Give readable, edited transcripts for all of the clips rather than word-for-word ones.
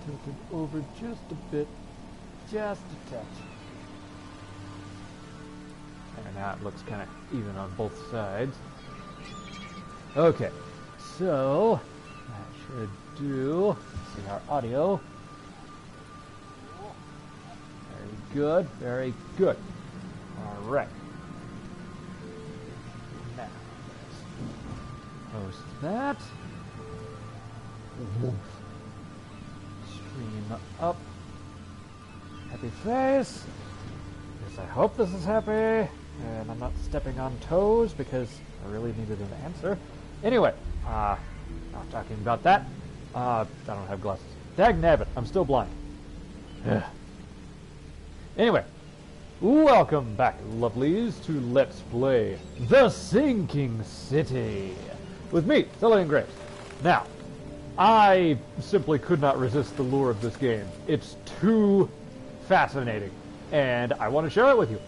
tilted over just a bit. Just a touch. And now it looks kind of even on both sides. Okay, so that should do. Let's see our audio. Very good, very good. All right. Now let's post that. Stream up. Happy face. Yes, I hope this is happy. And I'm not stepping on toes because I really needed an answer. Anyway, not talking about that. I don't have glasses. Dagnabbit, I'm still blind. Anyway, welcome back, lovelies, to Let's Play The Sinking City. With me, Cillian Graves. Now, I simply could not resist the lure of this game. It's too fascinating, and I want to share it with you.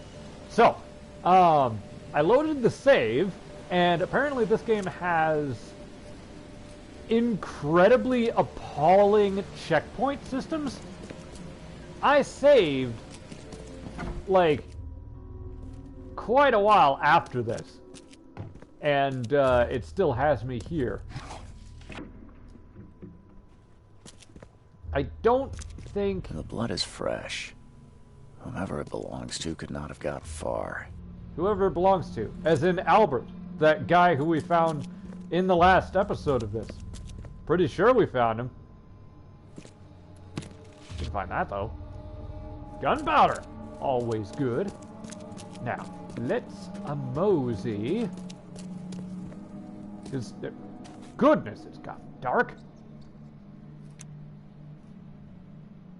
So, I loaded the save, and apparently this game has incredibly appalling checkpoint systems. I saved, like, quite a while after this, and it still has me here. I don't think... The blood is fresh. Whomever it belongs to could not have got far. Whoever it belongs to. As in Albert, that guy who we found in the last episode of this. Pretty sure we found him. Didn't find that, though. Gunpowder! Always good. Now, let's mosey. Goodness, it's got dark.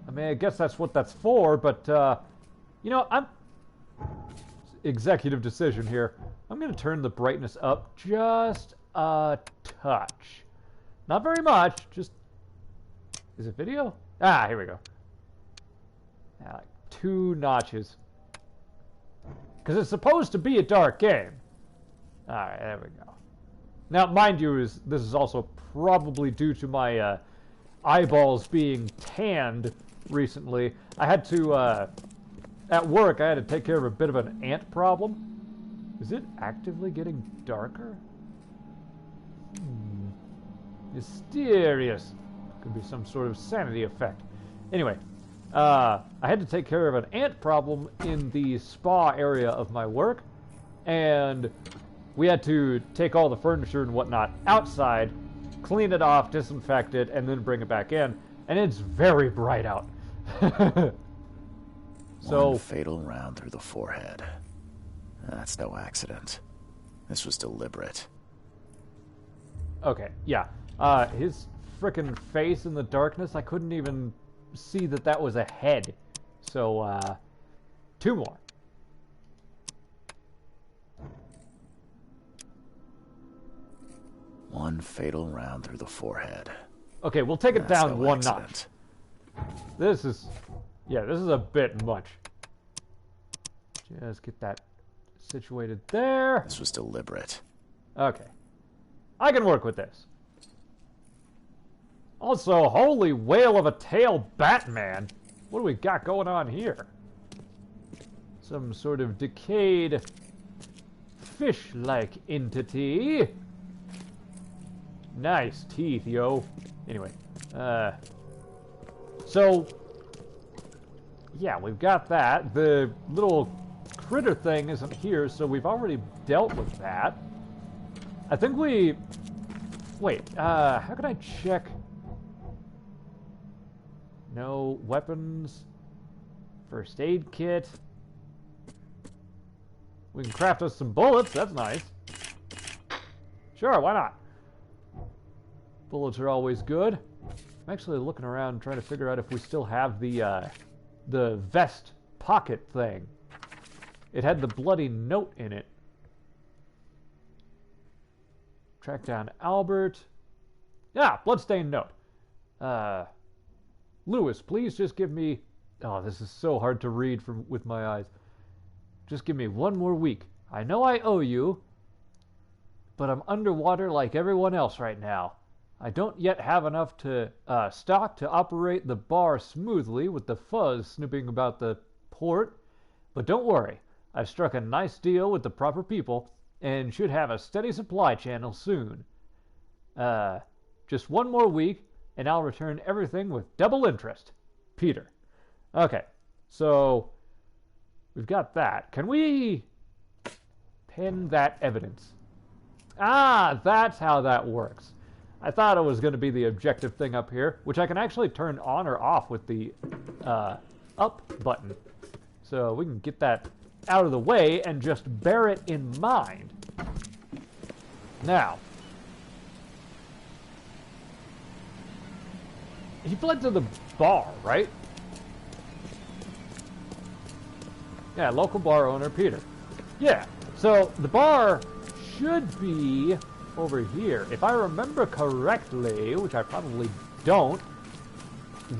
I mean, I guess that's what that's for, but, you know, executive decision here. I'm going to turn the brightness up just a touch. Not very much, just... Is it video? Ah, here we go. Yeah, like 2 notches. Because it's supposed to be a dark game. Alright, there we go. Now, mind you, this is also probably due to my eyeballs being tanned recently. I had to, at work, I had to take care of a bit of an ant problem. Is it actively getting darker? Mysterious. Could be some sort of sanity effect. Anyway, I had to take care of an ant problem in the spa area of my work, and we had to take all the furniture and whatnot outside, clean it off, disinfect it, and then bring it back in, and it's very bright out. So, one fatal round through the forehead. That's no accident. This was deliberate. Okay, yeah. His frickin' face in the darkness, I couldn't even see that that was a head. So, 2 more. One fatal round through the forehead. Okay, we'll take it down no 1 accident. notch. This is... Yeah, this is a bit much. Just get that situated there. This was deliberate. Okay. I can work with this. Also, holy whale of a tail Batman. What do we got going on here? Some sort of decayed fish-like entity. Nice teeth, yo. Anyway, so, yeah, we've got that. The little critter thing isn't here, so we've already dealt with that. I think we... Wait, how can I check... No weapons. First aid kit. We can craft us some bullets, that's nice. Sure, why not? Bullets are always good. I'm actually looking around trying to figure out if we still have the vest pocket thing. It had the bloody note in it. Track down Albert. Yeah, bloodstained note. Lewis, please just give me... Oh, this is so hard to read with my eyes. Just give me 1 more week. I know I owe you, but I'm underwater like everyone else right now. I don't yet have enough to stock to operate the bar smoothly with the fuzz snooping about the port. But don't worry, I've struck a nice deal with the proper people and should have a steady supply channel soon. Just one more week and I'll return everything with double interest. Peter. Okay, so we've got that. Can we pin that evidence? Ah, that's how that works. I thought it was going to be the objective thing up here, which I can actually turn on or off with the up button. So we can get that out of the way and just bear it in mind. Now, he fled to the bar, right? Yeah, local bar owner, Peter. Yeah, so the bar should be over here. If I remember correctly, which I probably don't,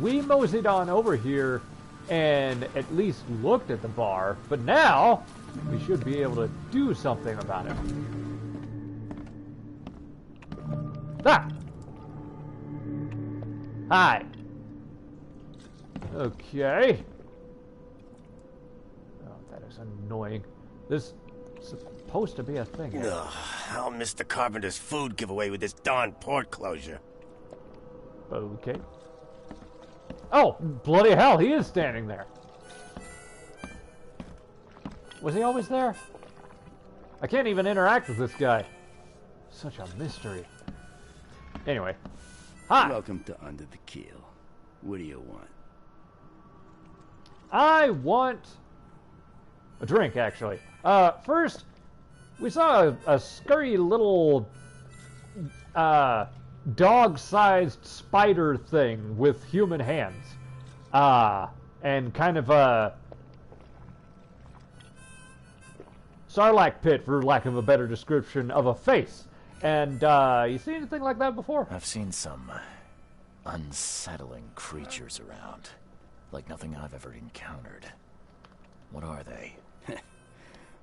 we moseyed on over here and at least looked at the bar, but now we should be able to do something about it. Ah! Hi. Okay. Oh, that is annoying. This is supposed to be a thing. Ugh, I'll miss the carpenter's food giveaway with this darn port closure. Okay. Oh, bloody hell, he is standing there. Was he always there? I can't even interact with this guy. Such a mystery. Anyway. Hi. Welcome to Under the Keel. What do you want? I want a drink, actually. First, we saw a scurry little dog-sized spider thing with human hands. And kind of a sarlacc pit, for lack of a better description, of a face. And, you seen anything like that before? I've seen some unsettling creatures around. Like nothing I've ever encountered. What are they?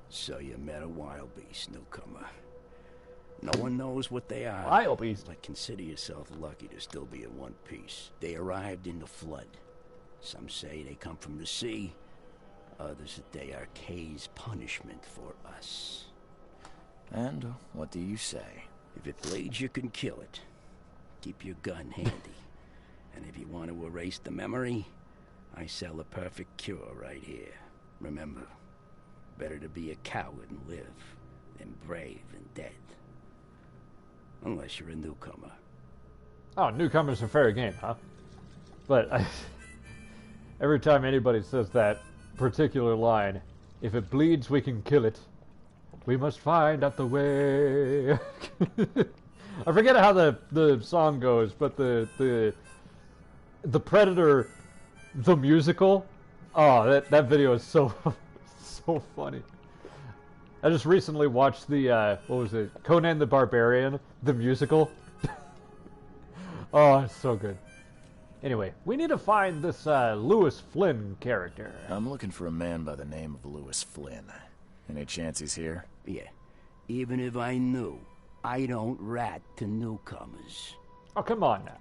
So you met a wild beast, newcomer. No one knows what they are. Wild beast? But consider yourself lucky to still be in one piece. They arrived in the flood. Some say they come from the sea. Others that they are Kay's punishment for us. And what do you say? If it bleeds, you can kill it. Keep your gun handy. And if you want to erase the memory, I sell a perfect cure right here. Remember, better to be a coward and live than brave and dead. Unless you're a newcomer. Oh, newcomers are fair game, huh? But every time anybody says that particular line, if it bleeds, we can kill it. We must find out the way. I forget how the song goes, but the Predator, the musical. Oh, that video is so so funny. I just recently watched the what was it? Conan the Barbarian, the musical. Oh, it's so good. Anyway, we need to find this Lewis Flynn character. I'm looking for a man by the name of Lewis Flynn. Any chance he's here? Yeah. Even if I knew, I don't rat to newcomers. Oh, come on now.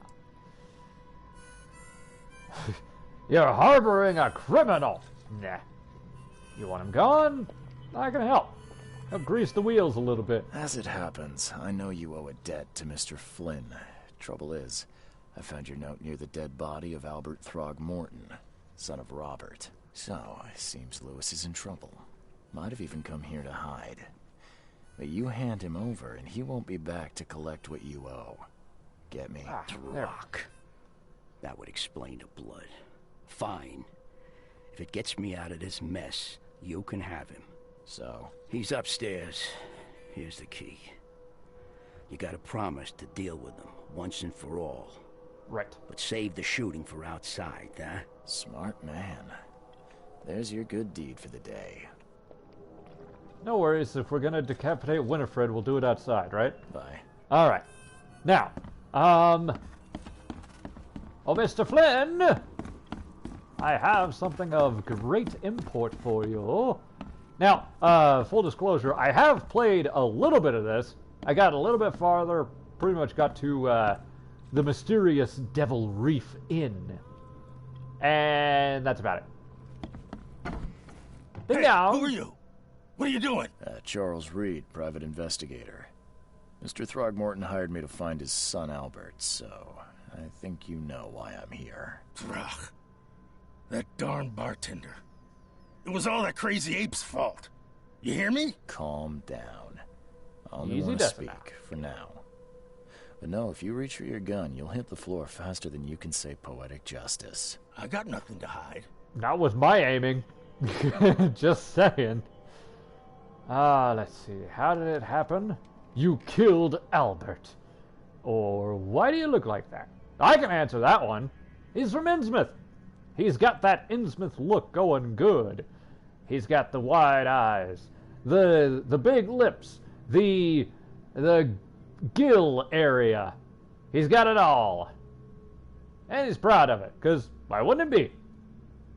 You're harboring a criminal. Nah. You want him gone? I can help. Help grease the wheels a little bit. As it happens, I know you owe a debt to Mr. Flynn. Trouble is, I found your note near the dead body of Albert Throgmorton, son of Robert. So, it seems Lewis is in trouble. Might have even come here to hide. But you hand him over, and he won't be back to collect what you owe. Get me? Rock. That would explain the blood. Fine. If it gets me out of this mess, you can have him. So? He's upstairs. Here's the key. You gotta promise to deal with him, once and for all. Right. But save the shooting for outside, huh? Smart man. There's your good deed for the day. No worries. If we're gonna decapitate Winifred, we'll do it outside, right? Bye. All right. Now, oh, Mr. Flynn, I have something of great import for you. Now, full disclosure, I have played a little bit of this. I got a little bit farther, pretty much got to the mysterious Devil Reef Inn. And that's about it. Ding Hey, dong. who are you? What are you doing? Charles Reed, private investigator. Mr. Throgmorton hired me to find his son Albert, so I think you know why I'm here. Throg. That darn bartender. It was all that crazy ape's fault. You hear me? Calm down. I only Easy want to does speak it. for now. But no, if you reach for your gun, you'll hit the floor faster than you can say poetic justice. I got nothing to hide. Not with my aiming. Just saying. Let's see. How did it happen? You killed Albert. Or why do you look like that? I can answer that one. He's from Innsmouth. He's got that Innsmouth look going good. He's got the wide eyes, the big lips, the gill area. He's got it all. And he's proud of it, because why wouldn't it be?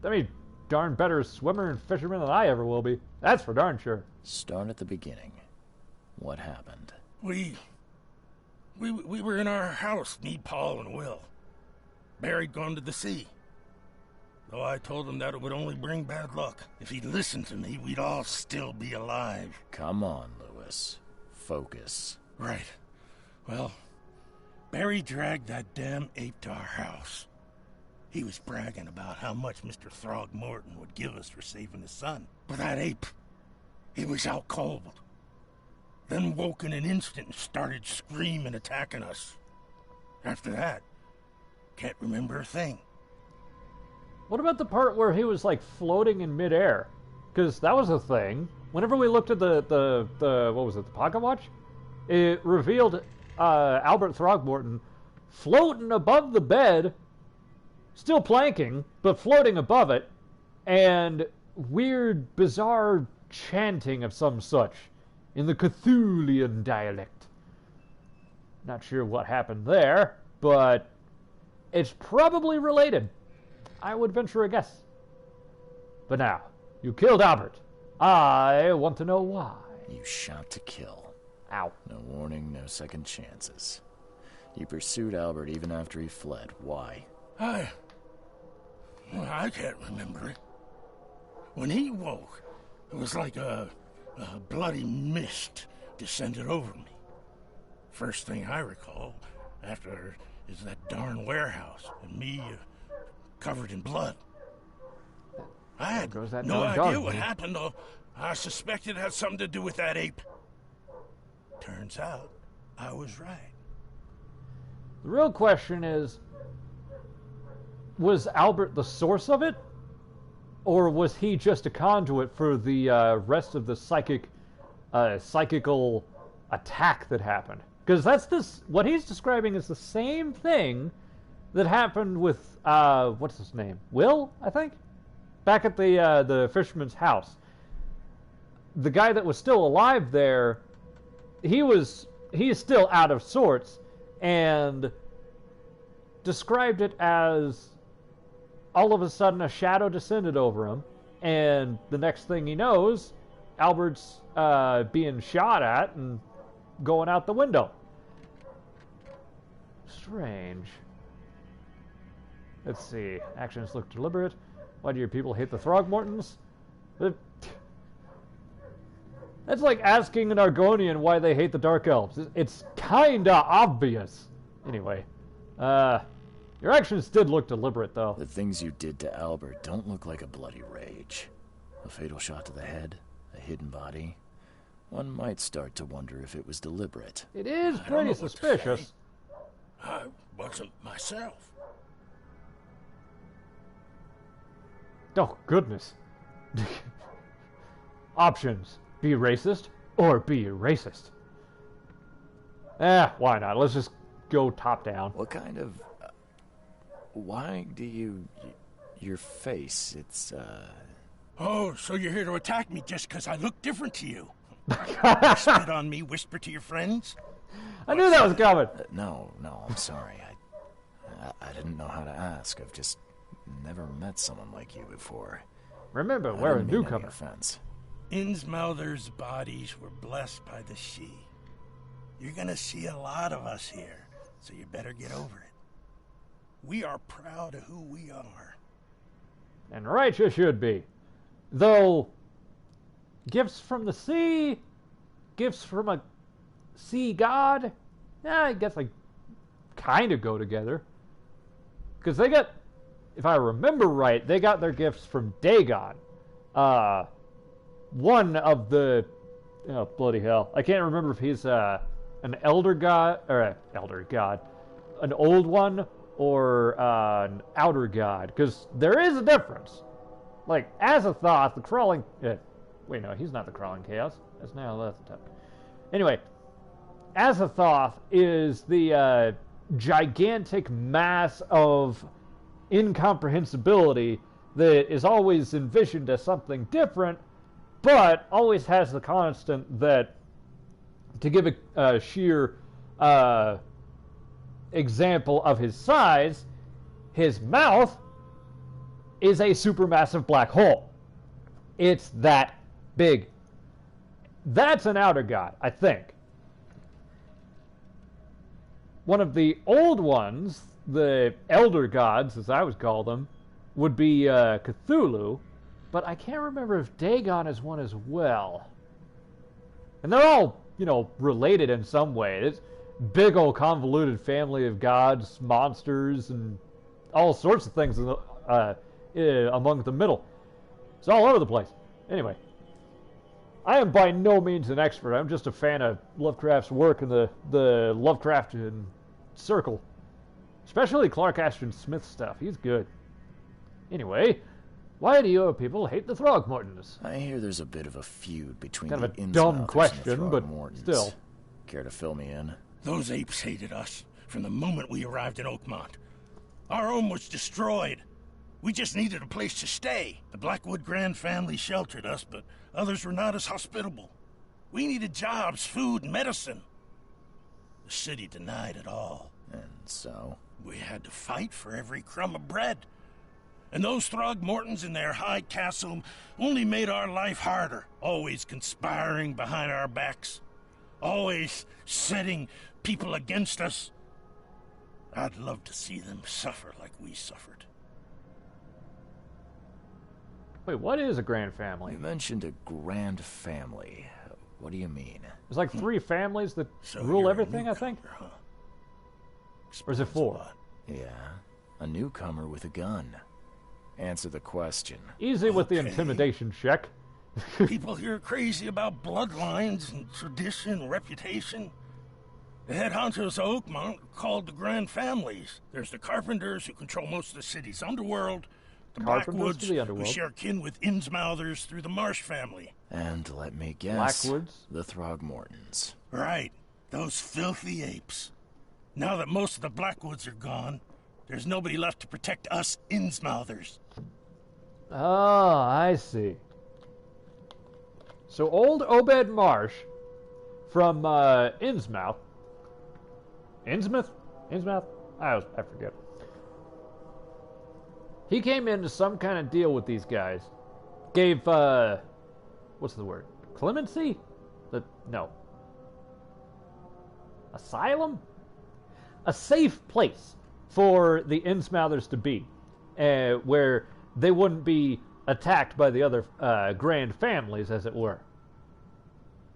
I mean, darn better swimmer and fisherman than I ever will be. That's for darn sure. Start at the beginning. What happened? We were in our house, me, Paul, and Will. Barry'd gone to the sea. Though I told him that it would only bring bad luck. If he'd listened to me, we'd all still be alive. Come on, Lewis. Focus. Right. Well, Barry dragged that damn ape to our house. He was bragging about how much Mr. Throgmorton would give us for saving his son. But that ape, he was out cold. Then woke in an instant and started screaming, attacking us. After that, can't remember a thing. What about the part where he was like floating in midair? Because that was a thing. Whenever we looked at the what was it, the pocket watch? It revealed Albert Throgmorton floating above the bed, still planking, but floating above it, and weird, bizarre chanting of some such in the Cthulian dialect. Not sure what happened there, but it's probably related. I would venture a guess. But now, you killed Albert. I want to know why. You shot to kill. Ow. No warning, no second chances. You pursued Albert even after he fled. Why? I can't remember it. When he woke, it was like a bloody mist descended over me. First thing I recall after is that darn warehouse and me covered in blood. I had no idea what happened, though. I suspected it had something to do with that ape. Turns out, I was right. The real question is, was Albert the source of it? Or was he just a conduit for the rest of the psychical attack that happened? Because what he's describing is the same thing that happened with, what's his name? Will, I think? Back at the fisherman's house. The guy that was still alive there, he's still out of sorts, and described it as all of a sudden a shadow descended over him, and the next thing he knows, Albert's being shot at and going out the window. Strange. Let's see. Actions look deliberate. Why do your people hate the Throgmortons? That's like asking an Argonian why they hate the Dark Elves. It's kinda obvious. Anyway, your actions did look deliberate, though. The things you did to Albert don't look like a bloody rage. A fatal shot to the head, a hidden body. One might start to wonder if it was deliberate. It is pretty suspicious. I wasn't myself. Oh, goodness. Options. Be racist or be racist. Why not? Let's just go top down. What kind of... why do you... your face, it's, Oh, so you're here to attack me just because I look different to you? Spit on me, whisper to your friends? I knew that was coming. No, I'm sorry. I didn't know how to ask. I've just never met someone like you before. Remember, we're a I didn't mean any newcomer. offense. Innsmouther's bodies were blessed by the sea. You're gonna see a lot of us here. so you better get over it. We are proud of who we are. And right you should be. Though, gifts from the sea, gifts from a sea god, I guess I kind of go together. Because they got, if I remember right, they got their gifts from Dagon. One of the, oh bloody hell, I can't remember if he's an elder god, or an old one, or an outer god, because there is a difference. Like, Azathoth, the crawling, wait, no, he's not the crawling chaos, that's Nyarlathotep. Anyway, Azathoth is the gigantic mass of incomprehensibility that is always envisioned as something different, but always has the constant that, to give a sheer example of his size, his mouth is a supermassive black hole. It's that big. That's an outer god, I think. One of the old ones, the elder gods, as I would call them, would be Cthulhu, but I can't remember if Dagon is one as well. And they're all, related in some way. It's big old convoluted family of gods, monsters, and all sorts of things among the middle. It's all over the place. Anyway, I am by no means an expert. I'm just a fan of Lovecraft's work in the Lovecraftian circle. Especially Clark Ashton Smith stuff. He's good. Anyway, why do you people hate the Throgmortons? I hear there's a bit of a feud between Kind of the a dumb Innsmouthers question, and the but Throgmortons. still. Care to fill me in? Those apes hated us from the moment we arrived in Oakmont. Our home was destroyed. We just needed a place to stay. The Blackwood Grand family sheltered us, but others were not as hospitable. We needed jobs, food, and medicine. The city denied it all. And so? We had to fight for every crumb of bread. And those Throgmortons in their high castle only made our life harder, always conspiring behind our backs, always setting people against us. I'd love to see them suffer like we suffered. Wait, what is a grand family? You mentioned a grand family. What do you mean? There's like 3 families that So rule you're a everything, I think? newcomer, huh? Or is it Explains a 4? lot. Yeah, a newcomer with a gun. Answer the question. Easy with the Okay. intimidation check. People here are crazy about bloodlines and tradition and reputation. The head honchos of Oakmont are called the Grand Families. There's the Carpenters, who control most of the city's underworld. The Carpenters Blackwoods, to the underworld. who share kin with Innsmouthers through the Marsh family. And let me guess. Blackwoods? The Throgmortons. Right, those filthy apes. Now that most of the Blackwoods are gone, there's nobody left to protect us Innsmouthers. Oh, I see. So old Obed Marsh from Innsmouth. Innsmouth? I forget. He came into some kind of deal with these guys. Gave, what's the word? Clemency? No. Asylum? A safe place for the Innsmouthers to be, where they wouldn't be attacked by the other grand families, as it were.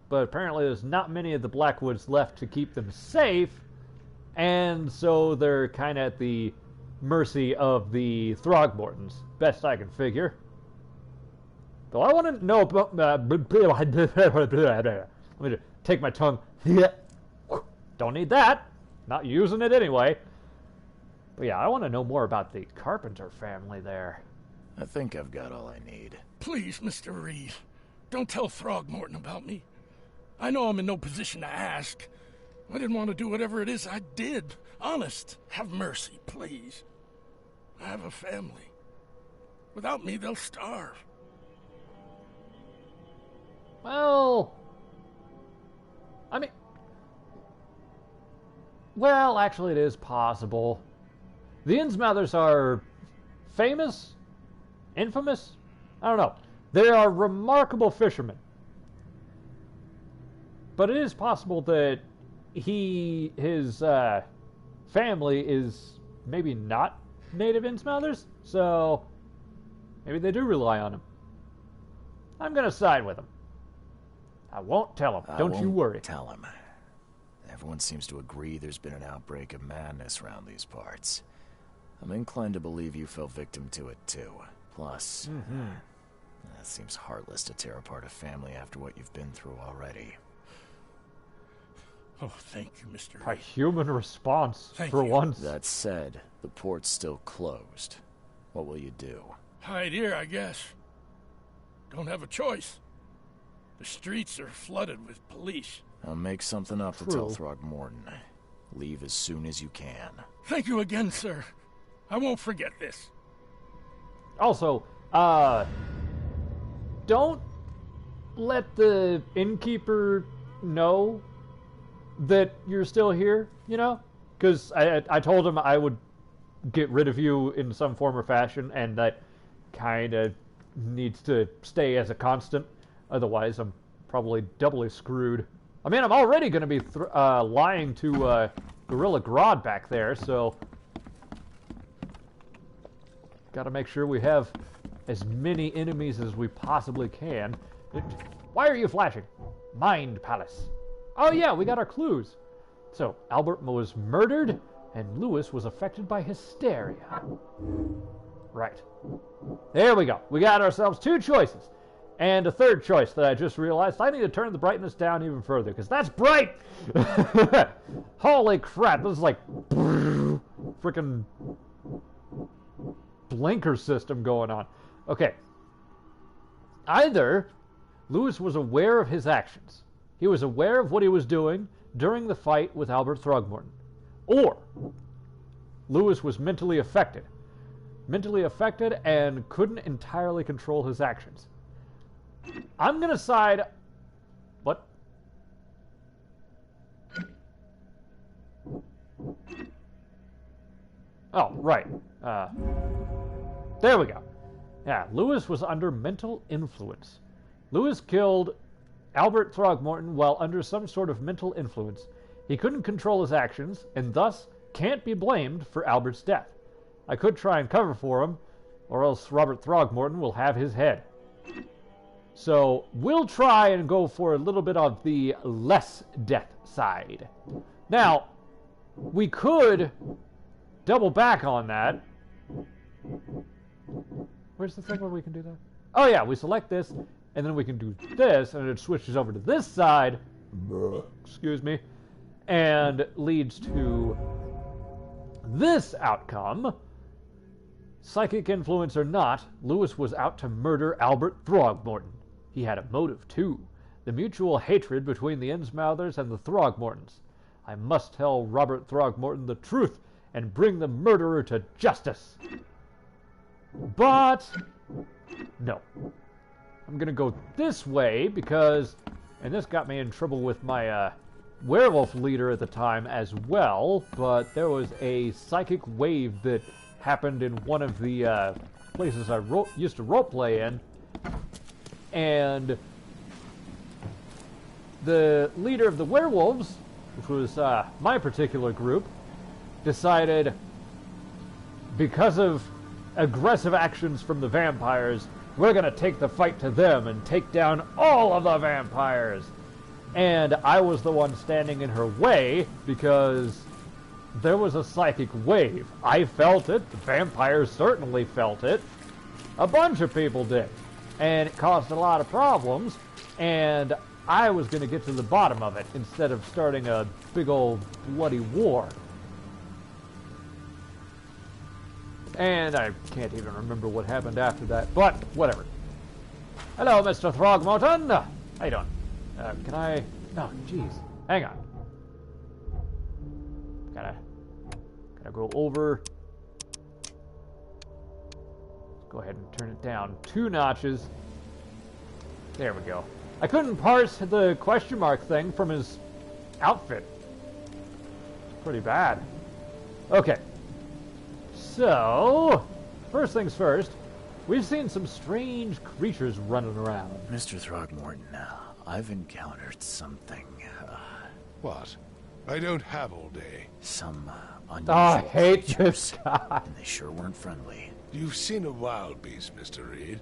But apparently there's not many of the Blackwoods left to keep them safe, and so they're kind of at the mercy of the Throgmortons, best I can figure. Though I want to know about... let me just take my tongue. Don't need that. Not using it anyway. But yeah, I want to know more about the Carpenter family there. I think I've got all I need. Please, Mr. Reed, don't tell Throgmorton about me. I know I'm in no position to ask. I didn't want to do whatever it is I did. Honest, have mercy, please. I have a family. Without me, they'll starve. Well, I mean, well, actually, it is possible. The Innsmouthers are famous, infamous. I don't know. They are remarkable fishermen, but it is possible that his family is maybe not native Innsmouthers, so maybe they do rely on him. I'm gonna side with him. I won't tell him. Don't you worry. Tell him. Everyone seems to agree there's been an outbreak of madness around these parts. I'm inclined to believe you fell victim to it too. Plus, it seems heartless to tear apart a family after what you've been through already. Oh, thank you, Mr. A human response Thank for you. once. That said, the port's still closed. What will you do? Hide here, I guess. Don't have a choice. The streets are flooded with police. I'll make something up to True. tell Throgmorton. Leave as soon as you can. Thank you again, sir. I won't forget this. Also, don't let the innkeeper know that you're still here, you know? Because I told him I would get rid of you in some form or fashion, and that kind of needs to stay as a constant. Otherwise, I'm probably doubly screwed. I mean, I'm already going to be lying to Gorilla Grodd back there, so got to make sure we have as many enemies as we possibly can. Why are you flashing? Mind Palace. Oh yeah, we got our clues. So, Albert was murdered, and Lewis was affected by hysteria. Right. There we go. We got ourselves 2 choices. And a third choice that I just realized. I need to turn the brightness down even further, because that's bright! Holy crap, this is like freaking blinker system going on. Okay. Either Lewis was aware of his actions. He was aware of what he was doing during the fight with Albert Throgmorton. Or Lewis was mentally affected. Mentally affected and couldn't entirely control his actions. I'm going to side... What? Oh, right. There we go. Yeah, Lewis was under mental influence. Lewis killed Albert Throgmorton while under some sort of mental influence. He couldn't control his actions, and thus can't be blamed for Albert's death. I could try and cover for him, or else Robert Throgmorton will have his head. So, we'll try and go for a little bit of the less death side. Now, we could double back on that. Where's the thing where we can do that? Oh yeah, we select this, and then we can do this, and it switches over to this side, excuse me, and leads to this outcome. Psychic influence or not, Lewis was out to murder Albert Throgmorton. He had a motive, too. The mutual hatred between the Innsmouthers and the Throgmortons. I must tell Robert Throgmorton the truth and bring the murderer to justice. But, no. I'm going to go this way because, and this got me in trouble with my werewolf leader at the time as well, but there was a psychic wave that happened in one of the places I used to roleplay in, and the leader of the werewolves, which was my particular group, decided, because of aggressive actions from the vampires, we're going to take the fight to them and take down all of the vampires. And I was the one standing in her way because there was a psychic wave. I felt it. The vampires certainly felt it. A bunch of people did. And it caused a lot of problems. And I was going to get to the bottom of it instead of starting a big old bloody war. And I can't even remember what happened after that, but whatever. Hello, Mr. Throgmorton. How you doing? Can I... Oh, jeez. Hang on. Gotta go over. Let's go ahead and turn it down 2 notches. There we go. I couldn't parse the question mark thing from his outfit. It's pretty bad. Okay. So, first things first, we've seen some strange creatures running around. Mr. Throgmorton, I've encountered something. What? I don't have all day. Some Oh, unusual I hate creatures, this guy. and they sure weren't friendly. You've seen a wild beast, Mr. Reed.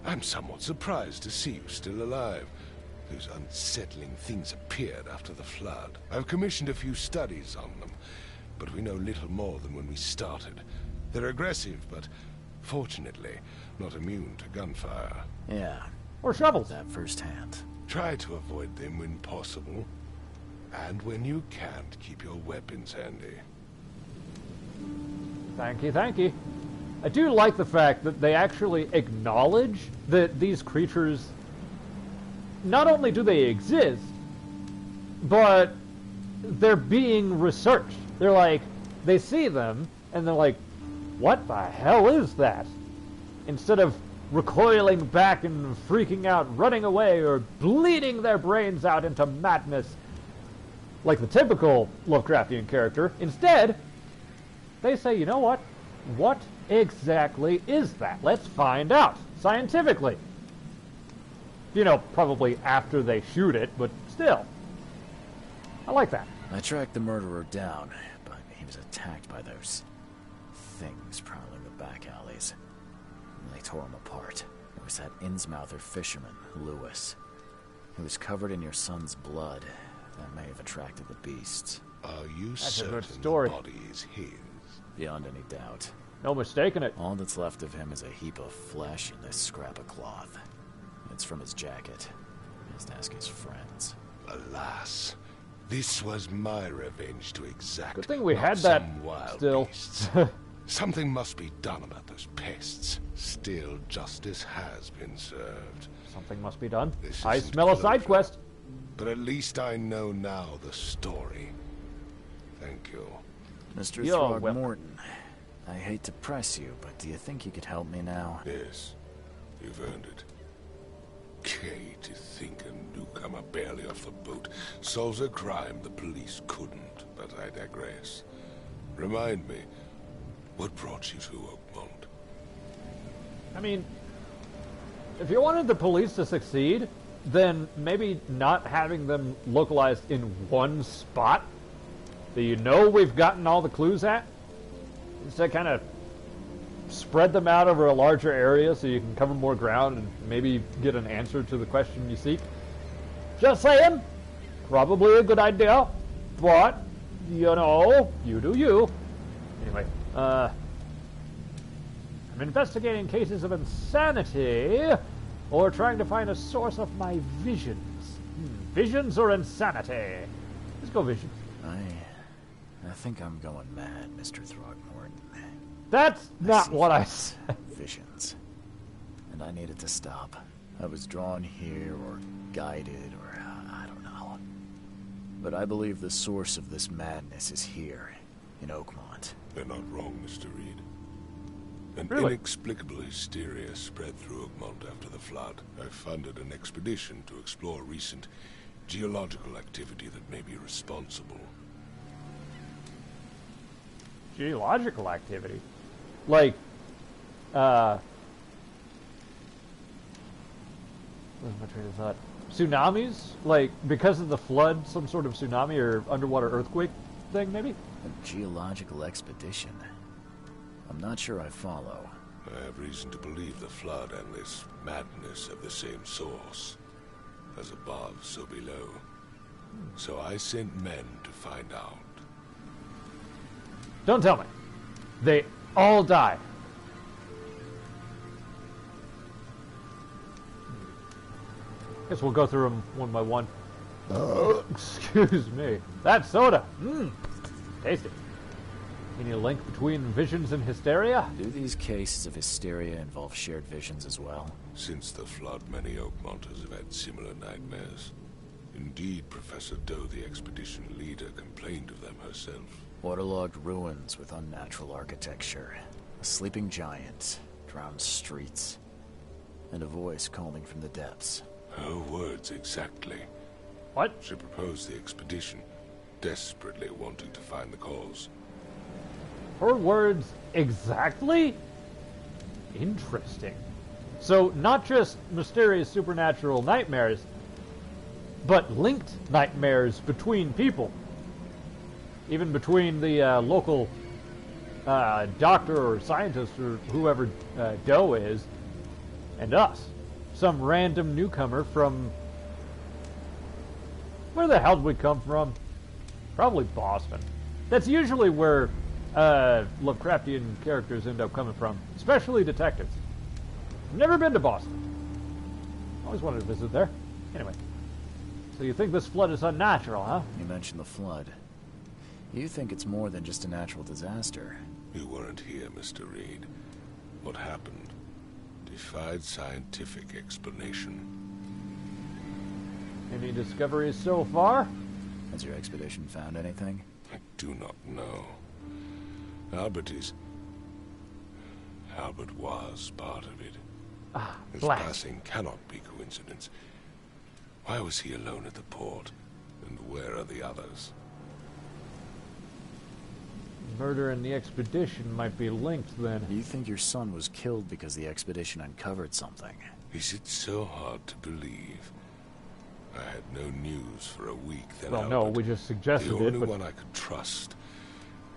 I'm somewhat surprised to see you still alive. Those unsettling things appeared after the flood. I've commissioned a few studies on them, but we know little more than when we started. They're aggressive, but fortunately not immune to gunfire. Yeah, Or shovels. that firsthand. Try to avoid them when possible. And when you can't, keep your weapons handy. Thank you, thank you. I do like the fact that they actually acknowledge that these creatures, not only do they exist, but they're being researched. They're like, they see them, and they're like, what the hell is that? Instead of recoiling back and freaking out, running away, or bleeding their brains out into madness, like the typical Lovecraftian character, instead, they say, you know what? What exactly is that? Let's find out, scientifically. You know, probably after they shoot it, but still. I like that. I tracked the murderer down, but he was attacked by those things prowling the back alleys. And they tore him apart. It was that Innsmouther fisherman, Lewis. He was covered in your son's blood. That may have attracted the beasts. Are you That's a certain good story. the body is his? Beyond any doubt. No mistaking it. All that's left of him is a heap of flesh and this scrap of cloth. It's from his jacket. Just ask his friends. Alas, this was my revenge to exact. Good thing we not had that some wild still. beasts. Something must be done about those pests. Still, justice has been served. Something must be done. This I isn't smell a side closure. quest. But at least I know now the story. Thank you. Mr. You're welcome. Throgmorton, I hate to press you, but do you think you could help me now? Yes, you've earned it. Kay, to think a newcomer barely off the boat solves a crime the police couldn't, but I digress. Remind me, what brought you to Oakmont? I mean, if you wanted the police to succeed, then maybe not having them localized in one spot that you know we've gotten all the clues at, instead kind of spread them out over a larger area so you can cover more ground and maybe get an answer to the question you seek. Just saying, probably a good idea, but, you know, you do you. Anyway, I'm investigating cases of insanity, or trying to find a source of my visions. Visions or insanity? Let's go visions. I think I'm going mad, Mr. Throgmorton. That's not see what I things, said. Visions. And I needed to stop. I was drawn here, or guided, or I don't know. But I believe the source of this madness is here, in Oakmont. They're not wrong, Mr. Reed. An Really? inexplicable hysteria spread through Oakmont after the flood. I funded an expedition to explore recent geological activity that may be responsible. Geological activity? Like, where's my train of thought? Tsunamis? Like, because of the flood, some sort of tsunami or underwater earthquake thing, maybe? A geological expedition. I'm not sure I follow. I have reason to believe the flood and this madness have the same source. As above, so below. So I sent men to find out. Don't tell me. They all die. Guess we'll go through them one by one. Excuse me. That soda. Tasty. Any link between visions and hysteria? Do these cases of hysteria involve shared visions as well? Since the flood, many Oakmonters have had similar nightmares. Indeed, Professor Doe, the expedition leader, complained of them herself. Waterlogged ruins with unnatural architecture, a sleeping giant, drowned streets, and a voice calling from the depths. Her words exactly. What? She proposed the expedition, desperately wanting to find the cause. Her words exactly? Interesting. So, not just mysterious supernatural nightmares, but linked nightmares between people. even between the local doctor or scientist or whoever Doe is, and us. Some random newcomer from... Where the hell did we come from? Probably Boston. That's usually where Lovecraftian characters end up coming from, especially detectives. I've never been to Boston. Always wanted to visit there. Anyway, so you think this flood is unnatural, huh? You mentioned the flood. You think it's more than just a natural disaster. You weren't here, Mr. Reed. What happened defied scientific explanation. Any discoveries so far? Has your expedition found anything? I do not know. Albert was part of it. His blast. passing cannot be coincidence. Why was he alone at the port? And where are the others? Murder and the expedition might be linked then. You think your son was killed because the expedition uncovered something? Is it so hard to believe? I had no news for a week then. Well, no, we just suggested the only it, but... one I could trust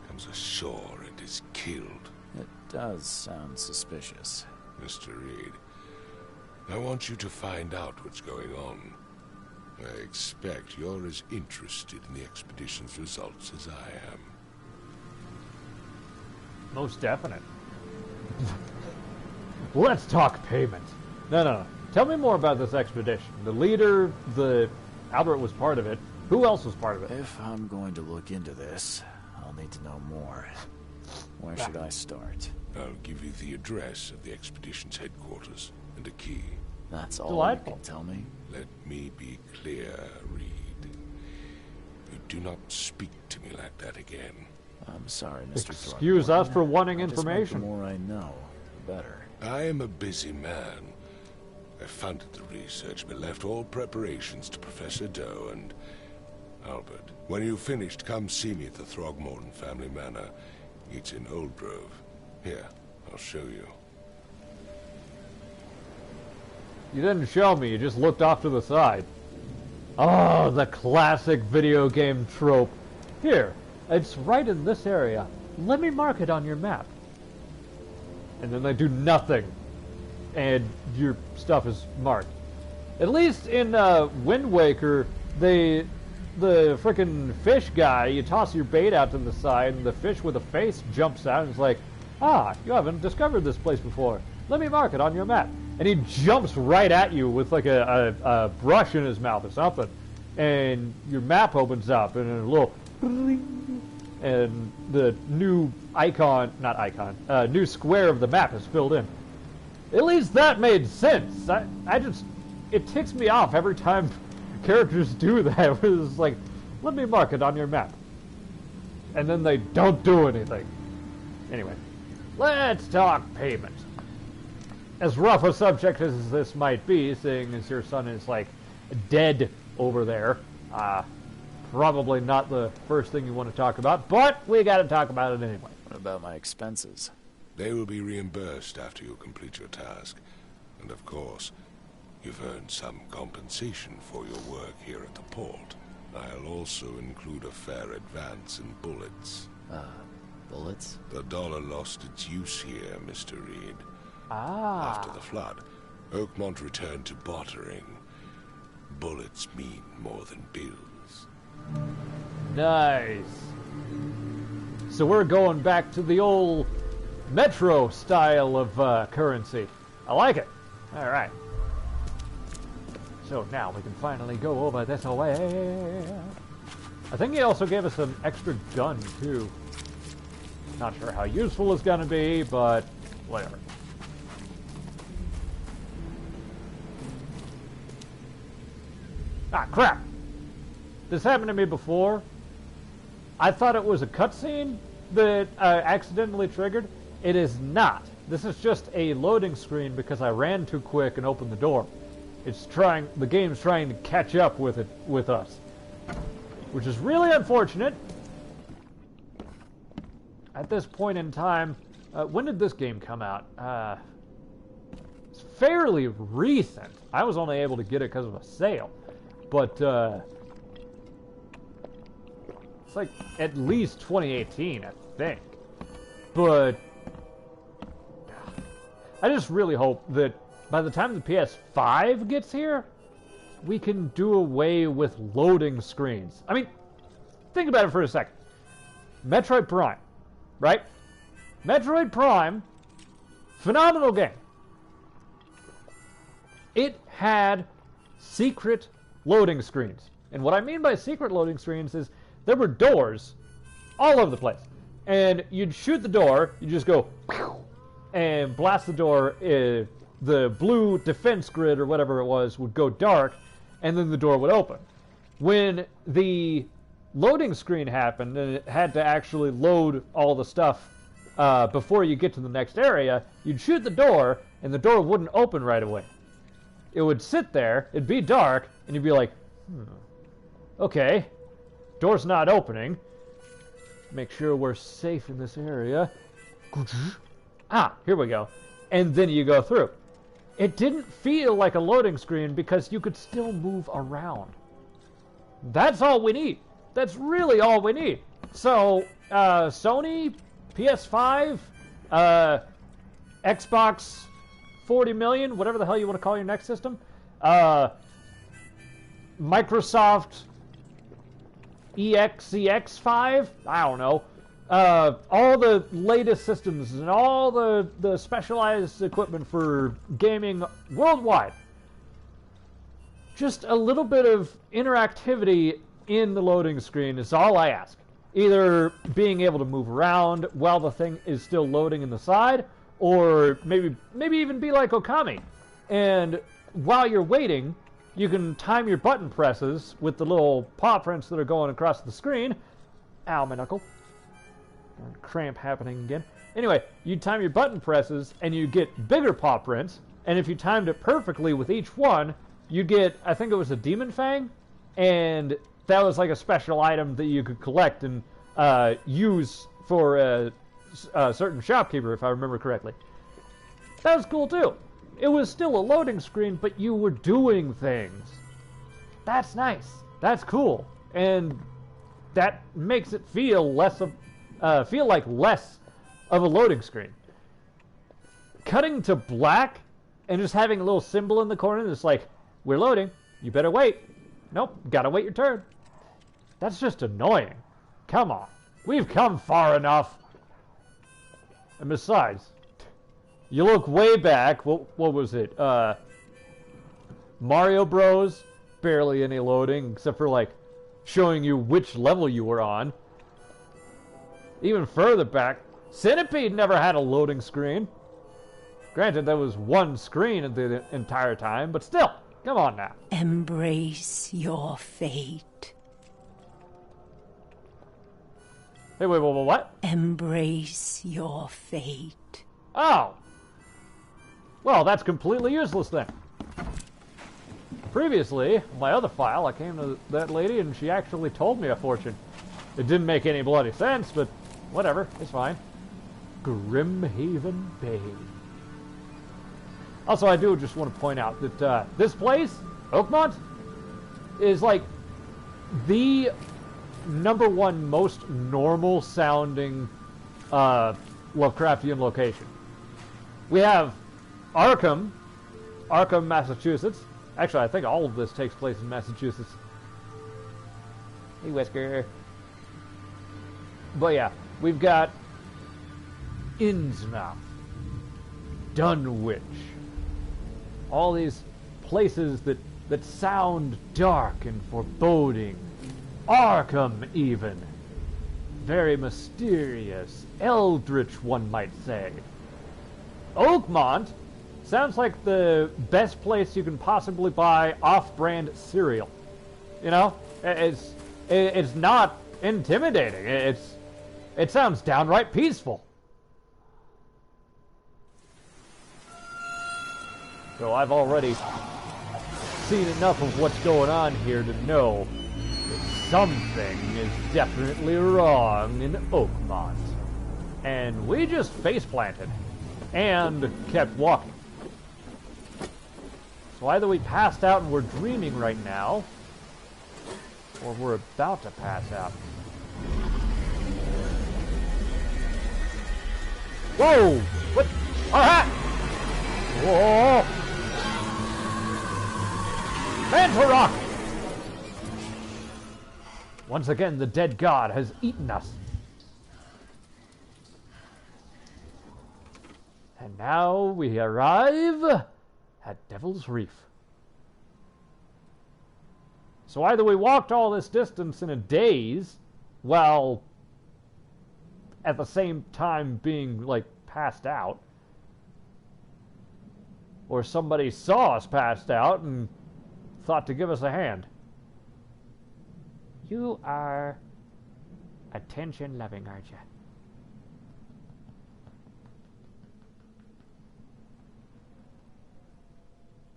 comes ashore and is killed. It does sound suspicious. Mr. Reed, I want you to find out what's going on. I expect you're as interested in the expedition's results as I am. Most definite. Let's talk payment. No. Tell me more about this expedition. The leader, Albert was part of it. Who else was part of it? If I'm going to look into this, I'll need to know more. Where should I start? I'll give you the address of the expedition's headquarters and a key. That's all Delightful. you can tell me? Let me be clear, Reed. You do not speak to me like that again. I'm sorry, Mr. Excuse Throckmorton. us for wanting I just information. want the more I know, the better. I am a busy man. I funded the research, but left all preparations to Professor Doe and Albert. When you've finished, come see me at the Throgmorton family manor. It's in Old Grove. Here, I'll show you. You didn't show me, you just looked off to the side. Oh, the classic video game trope. Here, it's right in this area. Let me mark it on your map. And then they do nothing. And your stuff is marked. At least in Wind Waker, the frickin' fish guy, you toss your bait out to the side, and the fish with a face jumps out and is like, ah, you haven't discovered this place before. Let me mark it on your map. And he jumps right at you with like a brush in his mouth or something. And your map opens up, and a little... And the new new square of the map is filled in. At least that made sense. It ticks me off every time characters do that. It's like, let me mark it on your map. And then they don't do anything. Anyway, let's talk payment. As rough a subject as this might be, seeing as your son is like dead over there, probably not the first thing you want to talk about, but we got to talk about it anyway. What about my expenses? They will be reimbursed after you complete your task. And of course, you've earned some compensation for your work here at the port. I'll also include a fair advance in bullets. Bullets? The dollar lost its use here, Mr. Reed. Ah. After the flood, Oakmont returned to bartering. Bullets mean more than bills. Nice. So we're going back to the old Metro style of currency. I like it. All right. So now we can finally go over this way. I think he also gave us an extra gun too. Not sure how useful it's gonna be, but whatever. Ah, crap! This happened to me before. I thought it was a cutscene that accidentally triggered. It is not. This is just a loading screen because I ran too quick and opened the door. The game's trying to catch up with us, which is really unfortunate. At this point in time, when did this game come out? It's fairly recent. I was only able to get it because of a sale, but It's like at least 2018, I think. But I just really hope that by the time the PS5 gets here, we can do away with loading screens. I mean, think about it for a second. Metroid Prime, right? Metroid Prime, phenomenal game. It had secret loading screens. And what I mean by secret loading screens is there were doors all over the place. And you'd shoot the door, you just go and blast the door. The blue defense grid or whatever it was would go dark, and then the door would open. When the loading screen happened and it had to actually load all the stuff before you get to the next area, you'd shoot the door, and the door wouldn't open right away. It would sit there, it'd be dark, and you'd be like, okay, door's not opening. Make sure we're safe in this area. Ah, here we go. And then you go through. It didn't feel like a loading screen because you could still move around. That's all we need. That's really all we need. So, Sony, PS5, Xbox 40 million, whatever the hell you want to call your next system, Microsoft EXEX5, I don't know, all the latest systems and all the specialized equipment for gaming worldwide. Just a little bit of interactivity in the loading screen is all I ask. Either being able to move around while the thing is still loading in the side, or maybe even be like Okami. And while you're waiting, you can time your button presses with the little paw prints that are going across the screen. Ow, my knuckle. Cramp happening again. Anyway, you time your button presses and you get bigger paw prints, and if you timed it perfectly with each one, you get, I think it was a Demon Fang, and that was like a special item that you could collect and use for a certain shopkeeper, if I remember correctly. That was cool too. It was still a loading screen, but you were doing things. That's nice. That's cool, and that makes it feel like less of a loading screen. Cutting to black and just having a little symbol in the corner that's like, we're loading, you better wait. Nope, gotta wait your turn. That's just annoying. Come on, we've come far enough. And besides, you look way back, what was it? Mario Bros, barely any loading, except for like showing you which level you were on. Even further back, Centipede never had a loading screen. Granted, there was one screen the entire time, but still, come on now. Embrace your fate. Hey, wait, what? Embrace your fate. Oh! Well, that's completely useless then. Previously, my other file, I came to that lady and she actually told me a fortune. It didn't make any bloody sense, but whatever, it's fine. Grimhaven Bay. Also, I do just want to point out that this place, Oakmont, is like the #1 most normal sounding Lovecraftian location. We have Arkham, Massachusetts. Actually, I think all of this takes place in Massachusetts. Hey, Whisker. But yeah, we've got Innsmouth, Dunwich, all these places that sound dark and foreboding. Arkham, even. Very mysterious, eldritch, one might say. Oakmont sounds like the best place you can possibly buy off-brand cereal. You know, it's not intimidating. It sounds downright peaceful. So I've already seen enough of what's going on here to know that something is definitely wrong in Oakmont. And we just face-planted and kept walking. So either we passed out and we're dreaming right now, or we're about to pass out. Whoa! What? Alright! Whoa! Mantle rock! Once again, the dead god has eaten us. And now we arrive at Devil's Reef. So either we walked all this distance in a daze, while at the same time being, like, passed out, or somebody saw us passed out and thought to give us a hand. You are attention-loving, aren't you?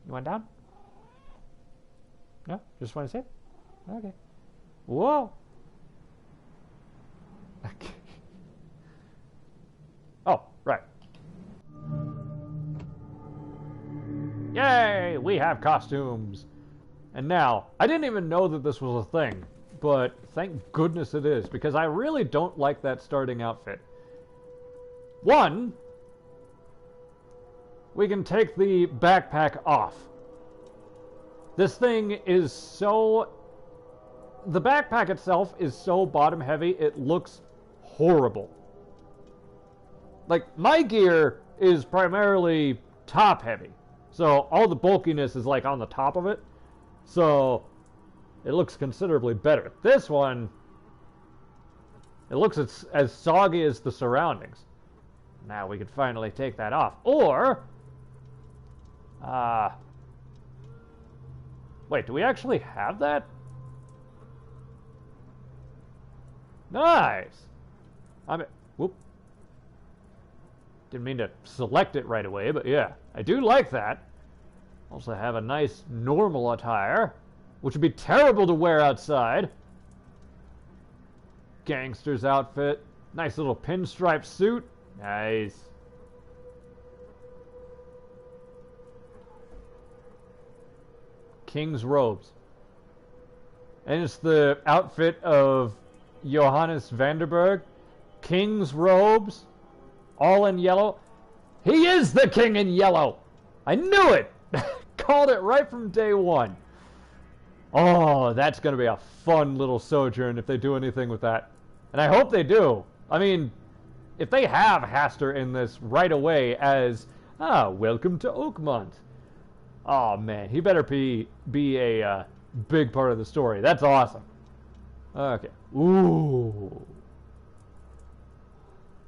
You want down? No? Just want to sit? Okay. Whoa! Oh, right. Yay! We have costumes! And now, I didn't even know that this was a thing, but thank goodness it is, because I really don't like that starting outfit. One, we can take the backpack off. This thing is so... The backpack itself is so bottom heavy, it looks horrible. Like, my gear is primarily top heavy. So all the bulkiness is like on the top of it. So it looks considerably better. This one, it looks as soggy as the surroundings. Now we can finally take that off. Or, wait, do we actually have that? Nice! Whoop. Didn't mean to select it right away, but yeah, I do like that. Also have a nice normal attire, which would be terrible to wear outside. Gangster's outfit. Nice little pinstripe suit. Nice. King's robes. And it's the outfit of Johannes Vanderberg. King's robes. All in yellow. He is the king in yellow! I knew it! Called it right from day one. Oh, that's going to be a fun little sojourn if they do anything with that. And I hope they do. I mean, if they have Hastur in this right away as, welcome to Oakmont. Oh, man, he better be a big part of the story. That's awesome. Okay. Ooh.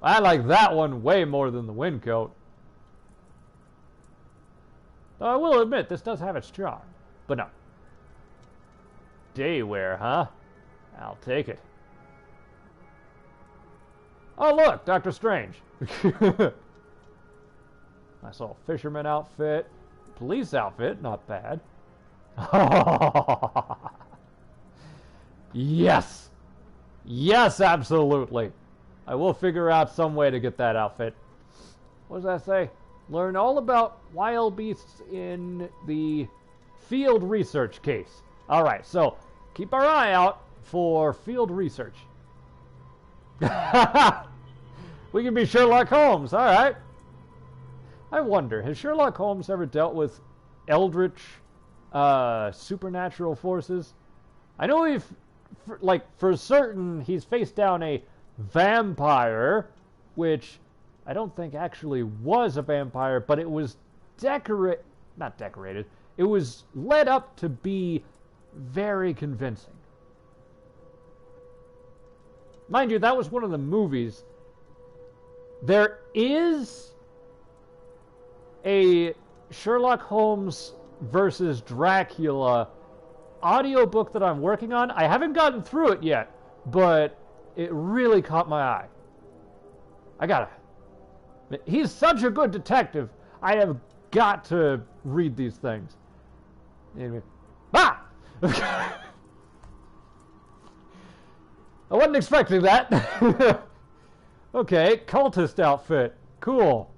I like that one way more than the windcoat. Though I will admit, this does have its charm. But no. Day wear, huh? I'll take it. Oh, look! Doctor Strange. Nice little fisherman outfit. Police outfit, not bad. Yes! Yes, absolutely! I will figure out some way to get that outfit. What does that say? Learn all about wild beasts in the field research case. Alright, so keep our eye out for field research. We can be Sherlock Holmes, alright. I wonder, has Sherlock Holmes ever dealt with eldritch supernatural forces? I know for certain he's faced down a vampire, which I don't think actually was a vampire, but it was not decorated. It was led up to be very convincing. Mind you, that was one of the movies. There is a Sherlock Holmes versus Dracula audiobook that I'm working on. I haven't gotten through it yet, but it really caught my eye. He's such a good detective. I have got to read these things. Anyway. I wasn't expecting that. Okay, cultist outfit. Cool.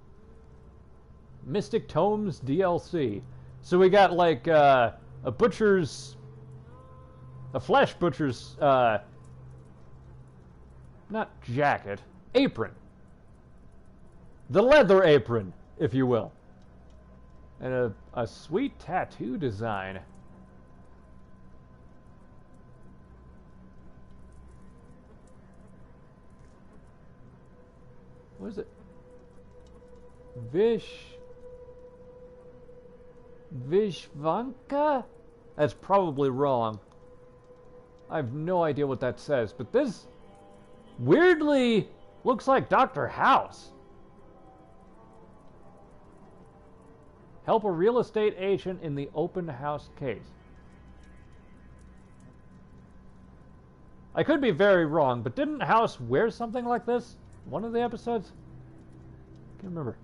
Mystic Tomes DLC. So we got like a flesh butcher's, not jacket, apron. The leather apron, if you will. And a sweet tattoo design. What is it? Vishvanka? That's probably wrong. I have no idea what that says, but this weirdly looks like Dr. House. Help a real estate agent in the open house case. I could be very wrong, but didn't House wear something like this? One of the episodes? Can't remember.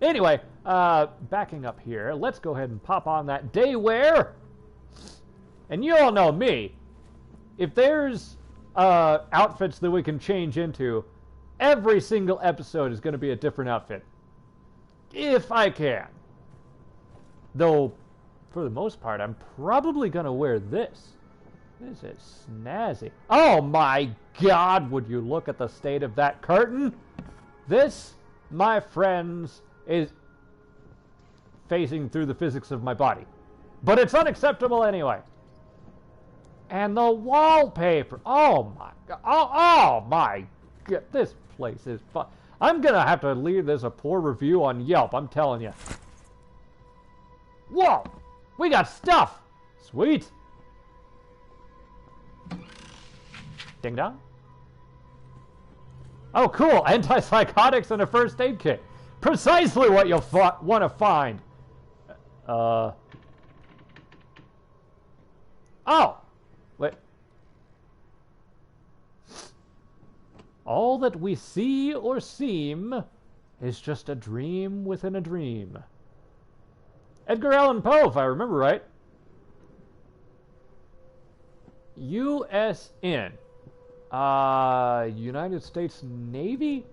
Anyway, backing up here, let's go ahead and pop on that day wear. And you all know me. If there's outfits that we can change into, every single episode is going to be a different outfit. If I can. Though, for the most part, I'm probably going to wear this. This is snazzy. Oh my God, would you look at the state of that curtain? This, my friends, is phasing through the physics of my body. But it's unacceptable anyway. And the wallpaper. Oh my God. Oh my God. This place is fun. I'm going to have to leave this a poor review on Yelp, I'm telling you. Whoa! We got stuff! Sweet! Ding dong. Oh, cool. Antipsychotics and a first aid kit. Precisely what you'll want to find. Oh. Wait. All that we see or seem is just a dream within a dream. Edgar Allan Poe, if I remember right. USN. United States Navy?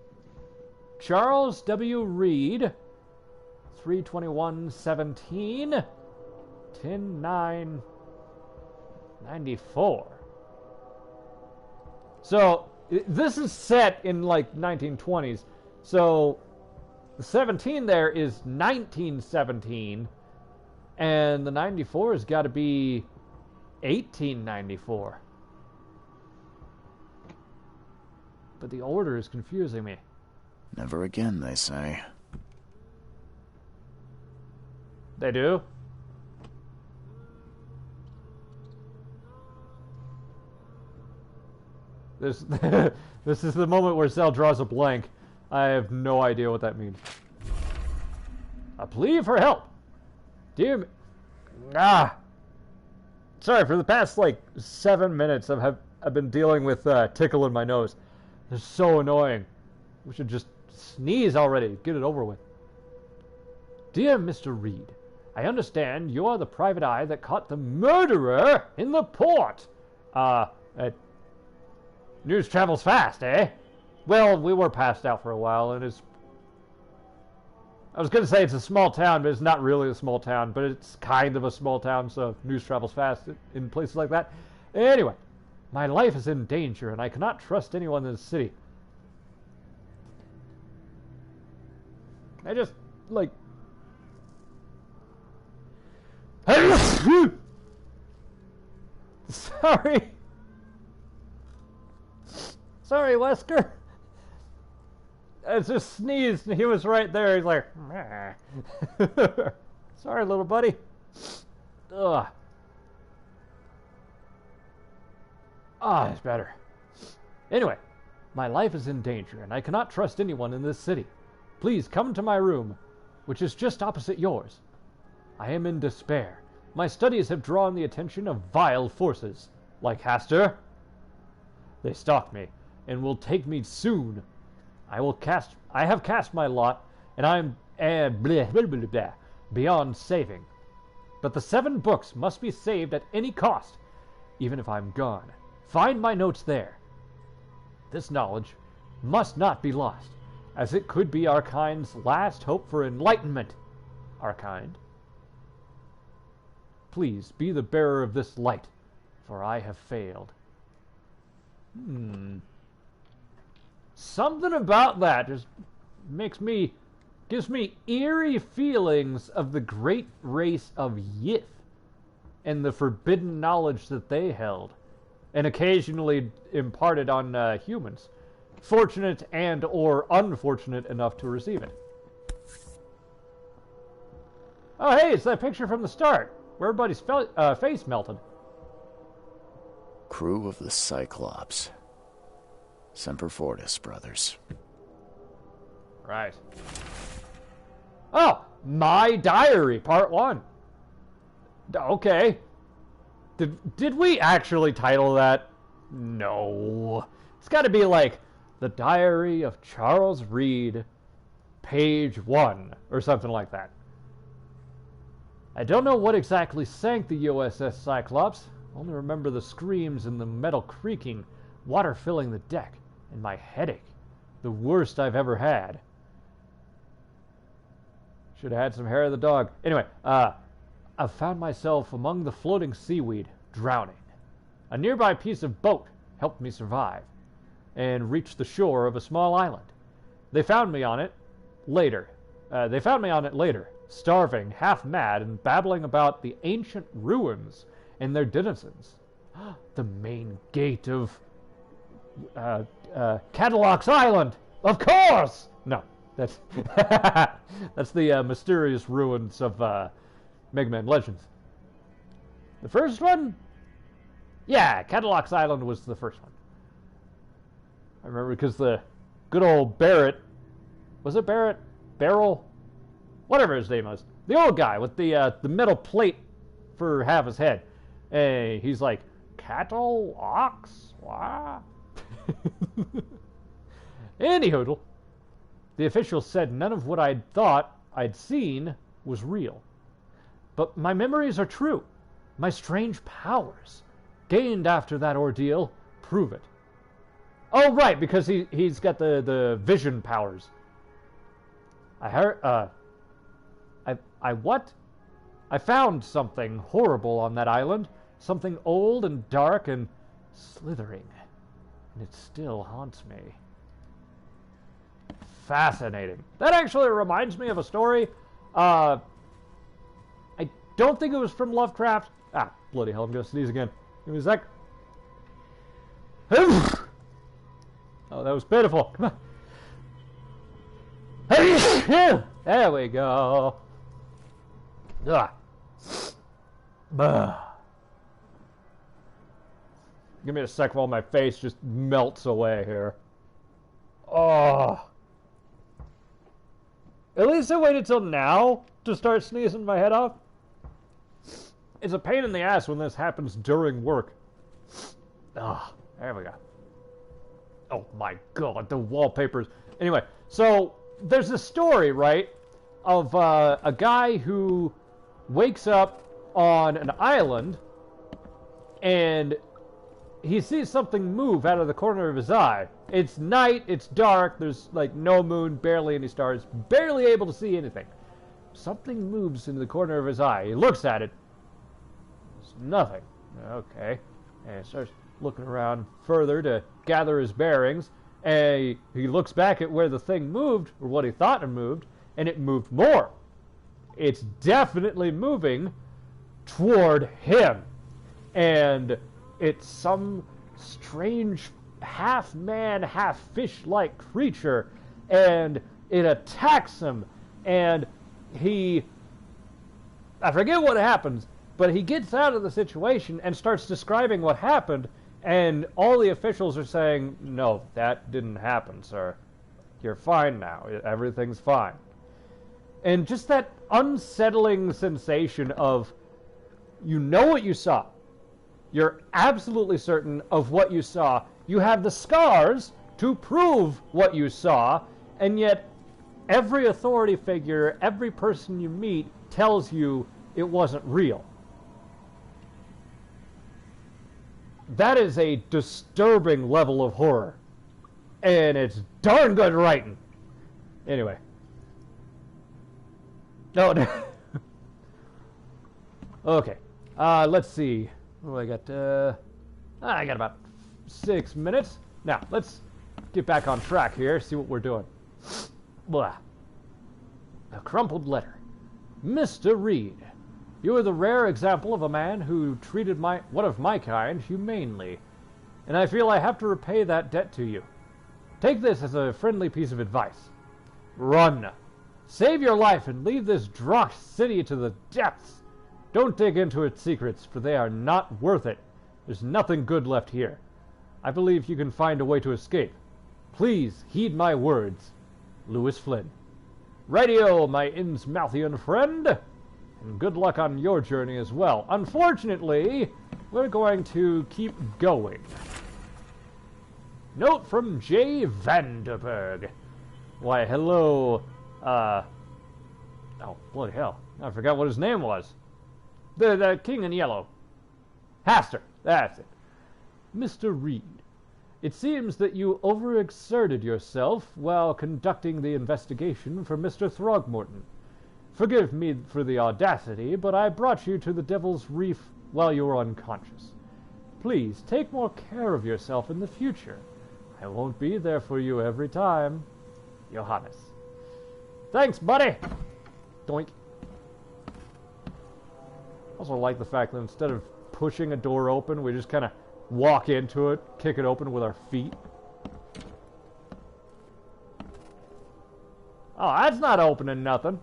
Charles W. Reed. 3/21/17. 10/9/94. So, this is set in like 1920s. So, the 17 there is 1917. And the 94 has got to be 1894. But the order is confusing me. Never again, they say. They do? This this is the moment where Cell draws a blank. I have no idea what that means. A plea for help. Dear me. Sorry, for the past like 7 minutes I've been dealing with tickle in my nose. It's so annoying. We should just sneeze already. Get it over with. Dear Mr. Reed, I understand you're the private eye that caught the murderer in the port. News travels fast, eh? Well, we were passed out for a while, and it's... I was going to say it's a small town, but it's not really a small town, but it's kind of a small town, so news travels fast in places like that. Anyway, my life is in danger, and I cannot trust anyone in the city. I just, like... Sorry. Sorry, Wesker. I just sneezed, and he was right there. He's like, sorry, little buddy. Ugh. It's better. Anyway, my life is in danger, and I cannot trust anyone in this city. Please come to my room, which is just opposite yours. I am in despair. My studies have drawn the attention of vile forces, like Hastur. They stalk me, and will take me soon. I have cast my lot, and I am beyond saving. But the 7 books must be saved at any cost, even if I'm gone. Find my notes there. This knowledge must not be lost, as it could be our kind's last hope for enlightenment. Our kind. Please be the bearer of this light, for I have failed. Something about that just makes me gives me eerie feelings of the great race of Yith and the forbidden knowledge that they held, and occasionally imparted on humans, fortunate and or unfortunate enough to receive it. Oh, hey, it's that picture from the start, where everybody's face melted. Crew of the Cyclops. Semper Fortis, brothers. Right. Oh, My Diary, Part 1. Okay. Did we actually title that? No. It's got to be like, The Diary of Charles Reed, Page 1, or something like that. I don't know what exactly sank the USS Cyclops. Only remember the screams and the metal creaking, water filling the deck, and my headache. The worst I've ever had. Should have had some hair of the dog. Anyway, I found myself among the floating seaweed, drowning. A nearby piece of boat helped me survive, and reach the shore of a small island. They found me on it later, starving, half mad, and babbling about the ancient ruins and their denizens. The main gate of Cadillac's Island, of course. No, that's that's the mysterious ruins of Mega Man Legends. The first one, yeah, Cadillac's Island was the first one. I remember because the good old Barrett, was it Barrett? Barrel? Whatever his name was. The old guy with the metal plate for half his head. Hey, he's like, cattle, ox, what? Anyhoodle, the officials said none of what I'd thought I'd seen was real. But my memories are true. My strange powers, gained after that ordeal, prove it. Oh, right, because he's got the vision powers. I heard, I found something horrible on that island. Something old and dark and slithering. And it still haunts me. Fascinating. That actually reminds me of a story. I don't think it was from Lovecraft. Ah, bloody hell, I'm going to sneeze again. Give me a sec. Oh, that was pitiful. Come on. There we go. Ugh. Give me a sec while my face just melts away here. Oh. At least I waited till now to start sneezing my head off. It's a pain in the ass when this happens during work. Ah, there we go. Oh my god, the wallpapers. Anyway, so there's a story, right, of a guy who wakes up on an island and he sees something move out of the corner of his eye. It's night, it's dark, there's like no moon, barely any stars, barely able to see anything. Something moves into the corner of his eye. He looks at it. There's nothing. Okay. And he starts looking around further to gather his bearings. And he looks back at where the thing moved, or what he thought it moved, and it moved more. It's definitely moving toward him. And it's some strange half-man, half-fish-like creature, and it attacks him, and I forget what happens, but he gets out of the situation and starts describing what happened, and all the officials are saying, no, that didn't happen, sir. You're fine now. Everything's fine. And just that unsettling sensation of, you know what you saw. You're absolutely certain of what you saw. You have the scars to prove what you saw, and yet every authority figure, every person you meet tells you it wasn't real. That is a disturbing level of horror. And it's darn good writing. Anyway. No. Okay. Let's see. Oh, I got about 6 minutes. Now, let's get back on track here, see what we're doing. Blah. A crumpled letter. Mr. Reed, you are the rare example of a man who treated one of my kind humanely, and I feel I have to repay that debt to you. Take this as a friendly piece of advice. Run. Save your life and leave this dross city to the depths. Don't dig into its secrets, for they are not worth it. There's nothing good left here. I believe you can find a way to escape. Please heed my words. Lewis Flynn. Radio, my Innsmouthian friend. And good luck on your journey as well. Unfortunately, we're going to keep going. Note from J. Vanderberg. Why, hello, oh, bloody hell. I forgot what his name was. The King in Yellow. Haster, that's it. Mr. Reed, it seems that you overexerted yourself while conducting the investigation for Mr. Throgmorton. Forgive me for the audacity, but I brought you to the Devil's Reef while you were unconscious. Please take more care of yourself in the future. I won't be there for you every time. Johannes. Thanks, buddy! Doink. Also like the fact that instead of pushing a door open, we just kind of walk into it, kick it open with our feet. Oh, that's not opening nothing.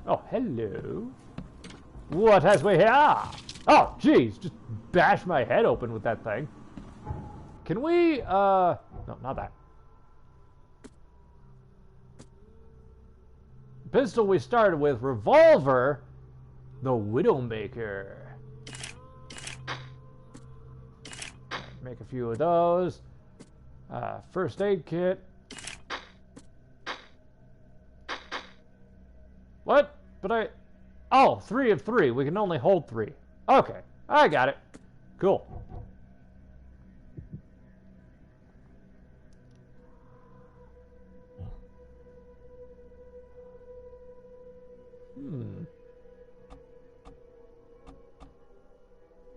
Oh, hello. What has we here? Oh, jeez, just bash my head open with that thing. Can we, no, not that. Pistol we started with, revolver, the Widowmaker. Make a few of those. First aid kit. What? But oh, 3 of 3. We can only hold 3. Okay, I got it. Cool.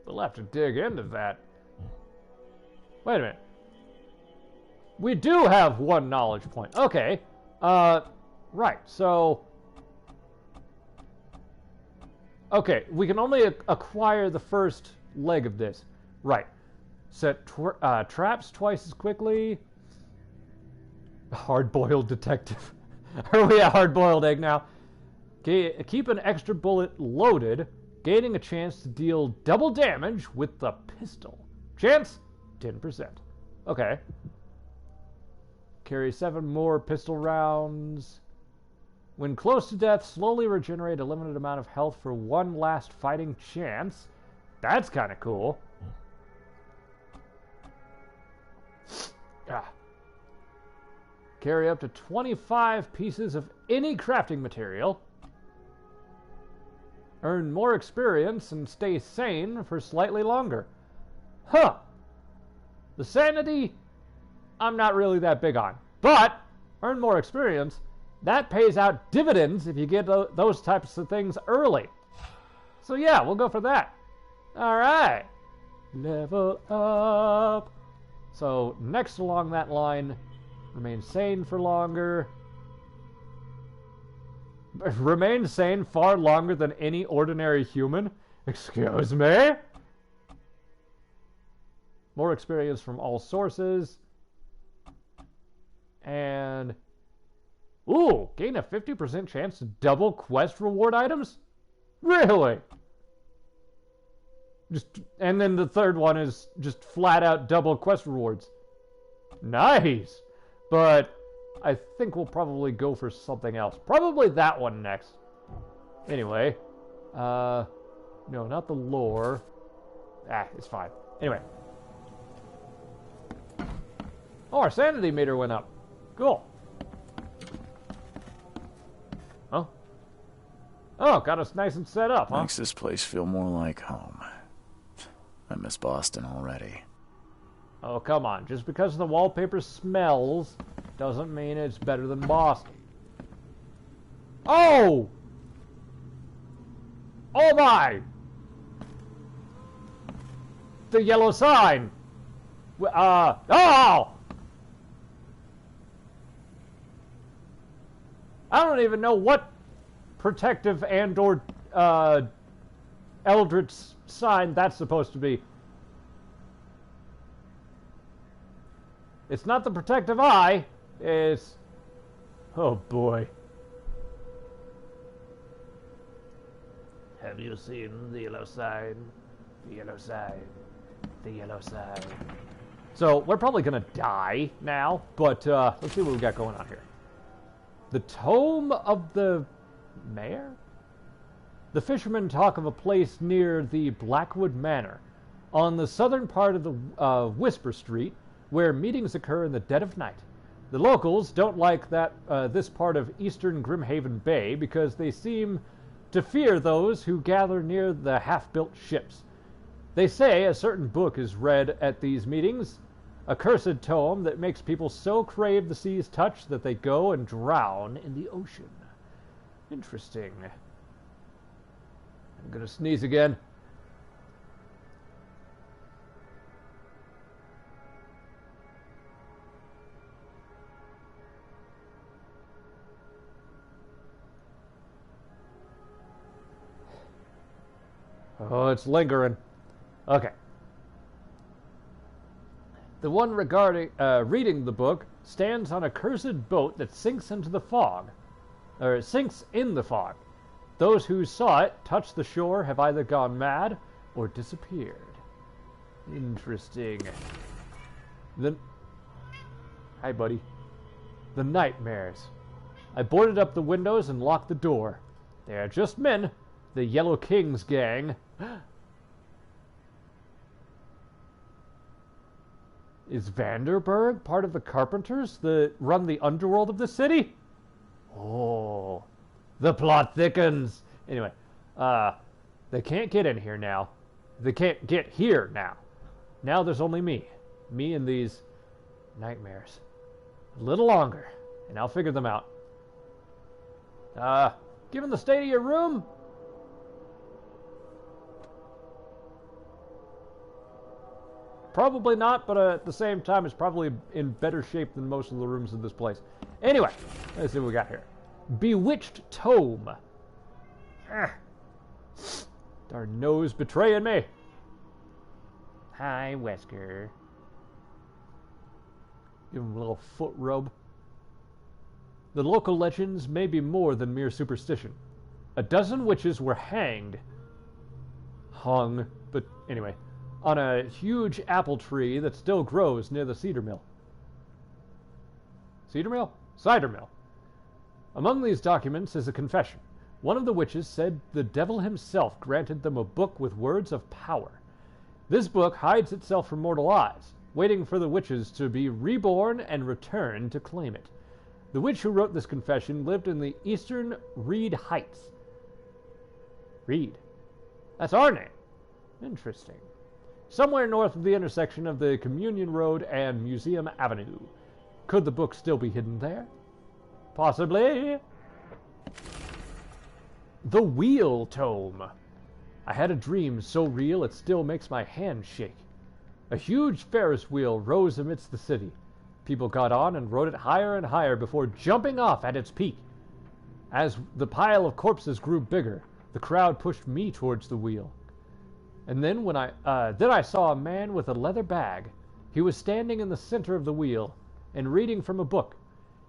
We'll have to dig into that. Wait a minute. We do have 1 knowledge point. Okay. Right, so... Okay, we can only acquire the first leg of this. Right. Set traps twice as quickly. Hard-boiled detective. Are we a hard-boiled egg now? Keep an extra bullet loaded, gaining a chance to deal double damage with the pistol. Chance? 10%. Okay. Carry 7 more pistol rounds. When close to death, slowly regenerate a limited amount of health for 1 last fighting chance. That's kind of cool. Carry up to 25 pieces of any crafting material. Earn more experience and stay sane for slightly longer. Huh. The sanity, I'm not really that big on. But, earn more experience, that pays out dividends if you get those types of things early. So yeah, we'll go for that. Alright. Level up. So, next along that line, remain sane for longer. Remain sane far longer than any ordinary human? Excuse me? More experience from all sources. And... Ooh, gain a 50% chance to double quest reward items? Really? And then the third one is just flat out double quest rewards. Nice! But I think we'll probably go for something else. Probably that one next. Anyway. No, not the lore. It's fine. Anyway. Oh, our sanity meter went up. Cool. Oh. Oh, got us nice and set up, huh? Makes this place feel more like home. I miss Boston already. Oh, come on. Just because the wallpaper smells doesn't mean it's better than Boston. Oh! Oh my! The yellow sign! Oh! I don't even know what protective and or eldritch sign that's supposed to be. It's not the protective eye. It's... Oh boy. Have you seen the yellow sign? The yellow sign. The yellow sign. So, we're probably going to die now, but let's see what we got going on here. The Tome of the Mayor? The fishermen talk of a place near the Blackwood Manor, on the southern part of the Whisper Street, where meetings occur in the dead of night. The locals don't like this part of eastern Grimhaven Bay because they seem to fear those who gather near the half-built ships. They say a certain book is read at these meetings, a cursed tome that makes people so crave the sea's touch that they go and drown in the ocean. Interesting. I'm gonna sneeze again. Oh, it's lingering. Okay. The one regarding reading the book stands on a cursed boat that sinks into the fog, or sinks in the fog. Those who saw it touch the shore have either gone mad or disappeared. Interesting. Hi, buddy. The nightmares. I boarded up the windows and locked the door. They are just men, the Yellow King's gang. Is Vanderburg part of the Carpenters that run the underworld of the city? Oh, the plot thickens. Anyway, they can't get in here now. They can't get here now. Now there's only me. Me and these nightmares. A little longer, and I'll figure them out. Given the state of your room, probably not, but at the same time, it's probably in better shape than most of the rooms in this place. Anyway, let's see what we got here. Bewitched Tome. Darn nose betraying me. Hi, Wesker. Give him a little foot rub. The local legends may be more than mere superstition. A dozen witches were hung, but anyway, on a huge apple tree that still grows near the cedar mill. Cedar mill? Cider mill. Among these documents is a confession. One of the witches said the devil himself granted them a book with words of power. This book hides itself from mortal eyes, waiting for the witches to be reborn and return to claim it. The witch who wrote this confession lived in the eastern Reed Heights. Reed? That's our name. Interesting. Somewhere north of the intersection of the Communion Road and Museum Avenue. Could the book still be hidden there? Possibly. The Wheel Tome. I had a dream so real it still makes my hand shake. A huge Ferris wheel rose amidst the city. People got on and rode it higher and higher before jumping off at its peak. As the pile of corpses grew bigger, the crowd pushed me towards the wheel. And then I saw a man with a leather bag. He was standing in the center of the wheel and reading from a book.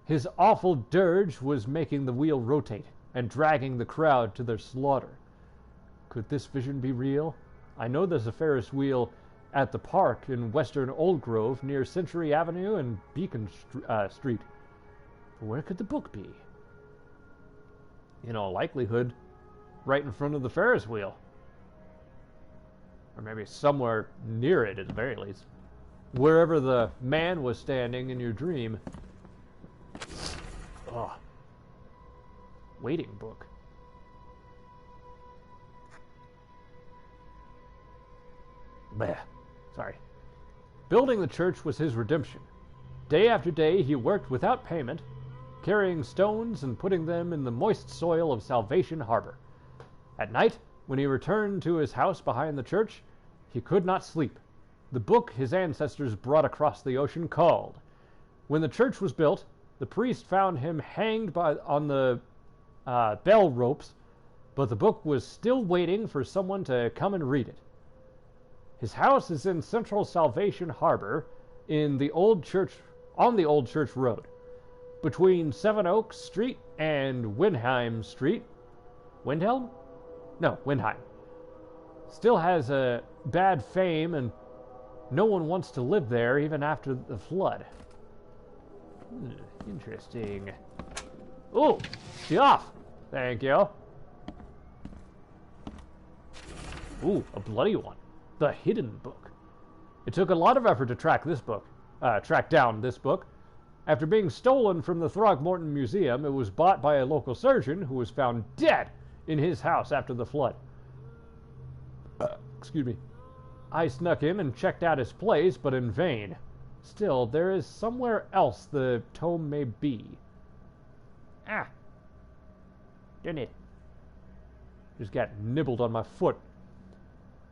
His awful dirge was making the wheel rotate and dragging the crowd to their slaughter. Could this vision be real? I know there's a Ferris wheel at the park in western Old Grove near Century Avenue and Beacon Street. But where could the book be? In all likelihood, right in front of the Ferris wheel. Or maybe somewhere near it at the very least. Wherever the man was standing in your dream. Oh. Waiting book. Bleh. Sorry. Building the church was his redemption. Day after day he worked without payment, carrying stones and putting them in the moist soil of Salvation Harbor. At night, when he returned to his house behind the church, he could not sleep. The book his ancestors brought across the ocean called. When the church was built, the priest found him hanged on the bell ropes, but the book was still waiting for someone to come and read it. His house is in Central Salvation Harbor on the Old Church Road, between Seven Oaks Street and Windheim Street. Windhelm? No, Windheim. Still has a bad fame, and no one wants to live there even after the flood. Interesting. Ooh, stuff. Thank you. Ooh, a bloody one. The Hidden Book. It took a lot of effort to track down this book. After being stolen from the Throgmorton Museum, it was bought by a local surgeon who was found dead in his house after the flood. Excuse me. I snuck in and checked out his place, but in vain. Still, there is somewhere else the tome may be. Ah. Darn it. Just got nibbled on my foot.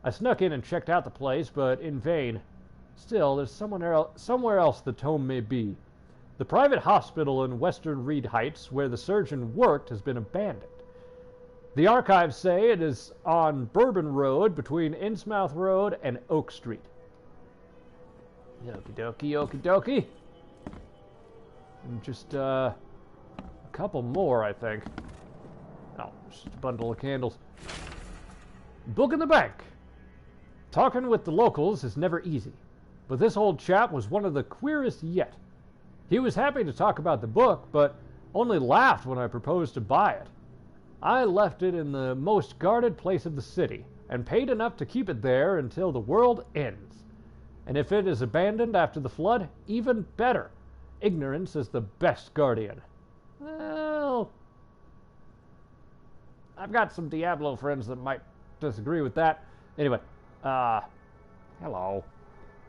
I snuck in and checked out the place, but in vain. Still, there's somewhere else the tome may be. The private hospital in Western Reed Heights, where the surgeon worked, has been abandoned. The archives say it is on Bourbon Road between Innsmouth Road and Oak Street. Okie dokie, okie dokie. And just a couple more, I think. Oh, just a bundle of candles. Book in the bank. Talking with the locals is never easy, but this old chap was one of the queerest yet. He was happy to talk about the book, but only laughed when I proposed to buy it. I left it in the most guarded place of the city, and paid enough to keep it there until the world ends. And if it is abandoned after the flood, even better. Ignorance is the best guardian. Well, I've got some Diablo friends that might disagree with that. Anyway, hello.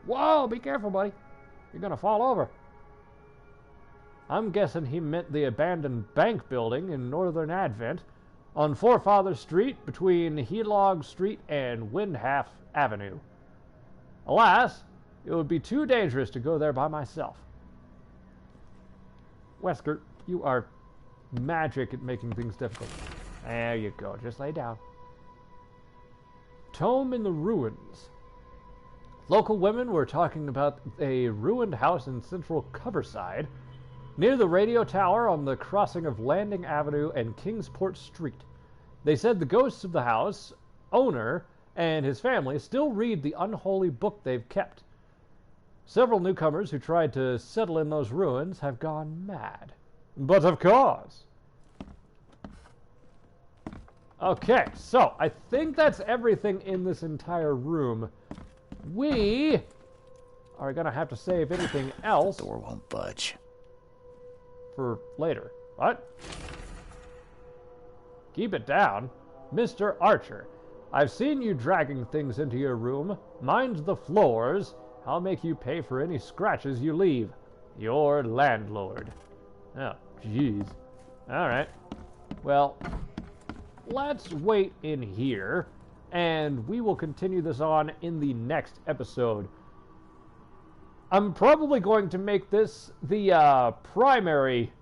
Whoa, be careful, buddy. You're gonna fall over. I'm guessing he meant the abandoned bank building in Northern Advent on Forefather Street between Helog Street and Windhalf Avenue. Alas, it would be too dangerous to go there by myself. Wesker, you are magic at making things difficult. There you go, just lay down. Tome in the Ruins. Local women were talking about a ruined house in central Coverside, near the radio tower on the crossing of Landing Avenue and Kingsport Street. They said the ghosts of the house owner and his family still read the unholy book they've kept. Several newcomers who tried to settle in those ruins have gone mad. But of course. Okay, so I think that's everything in this entire room. We are going to have to save anything else. The door won't budge. For later. What? Keep it down. Mr. Archer, I've seen you dragging things into your room. Mind the floors. I'll make you pay for any scratches you leave. Your landlord. Oh, jeez. Alright. Well, let's wait in here, and we will continue this on in the next episode. I'm probably going to make this the primary,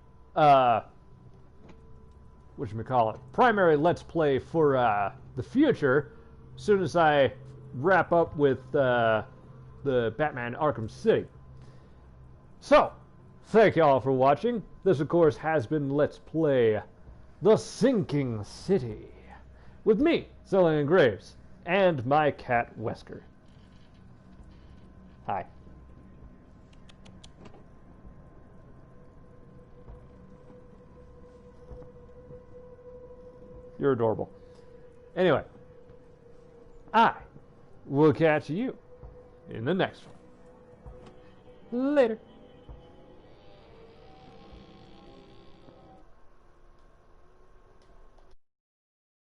primary Let's Play for the future, as soon as I wrap up with the Batman Arkham City. So, thank you all for watching. This, of course, has been Let's Play The Sinking City, with me, Cillian Graves, and my cat, Wesker. Hi. You're adorable. Anyway, I will catch you in the next one. Later.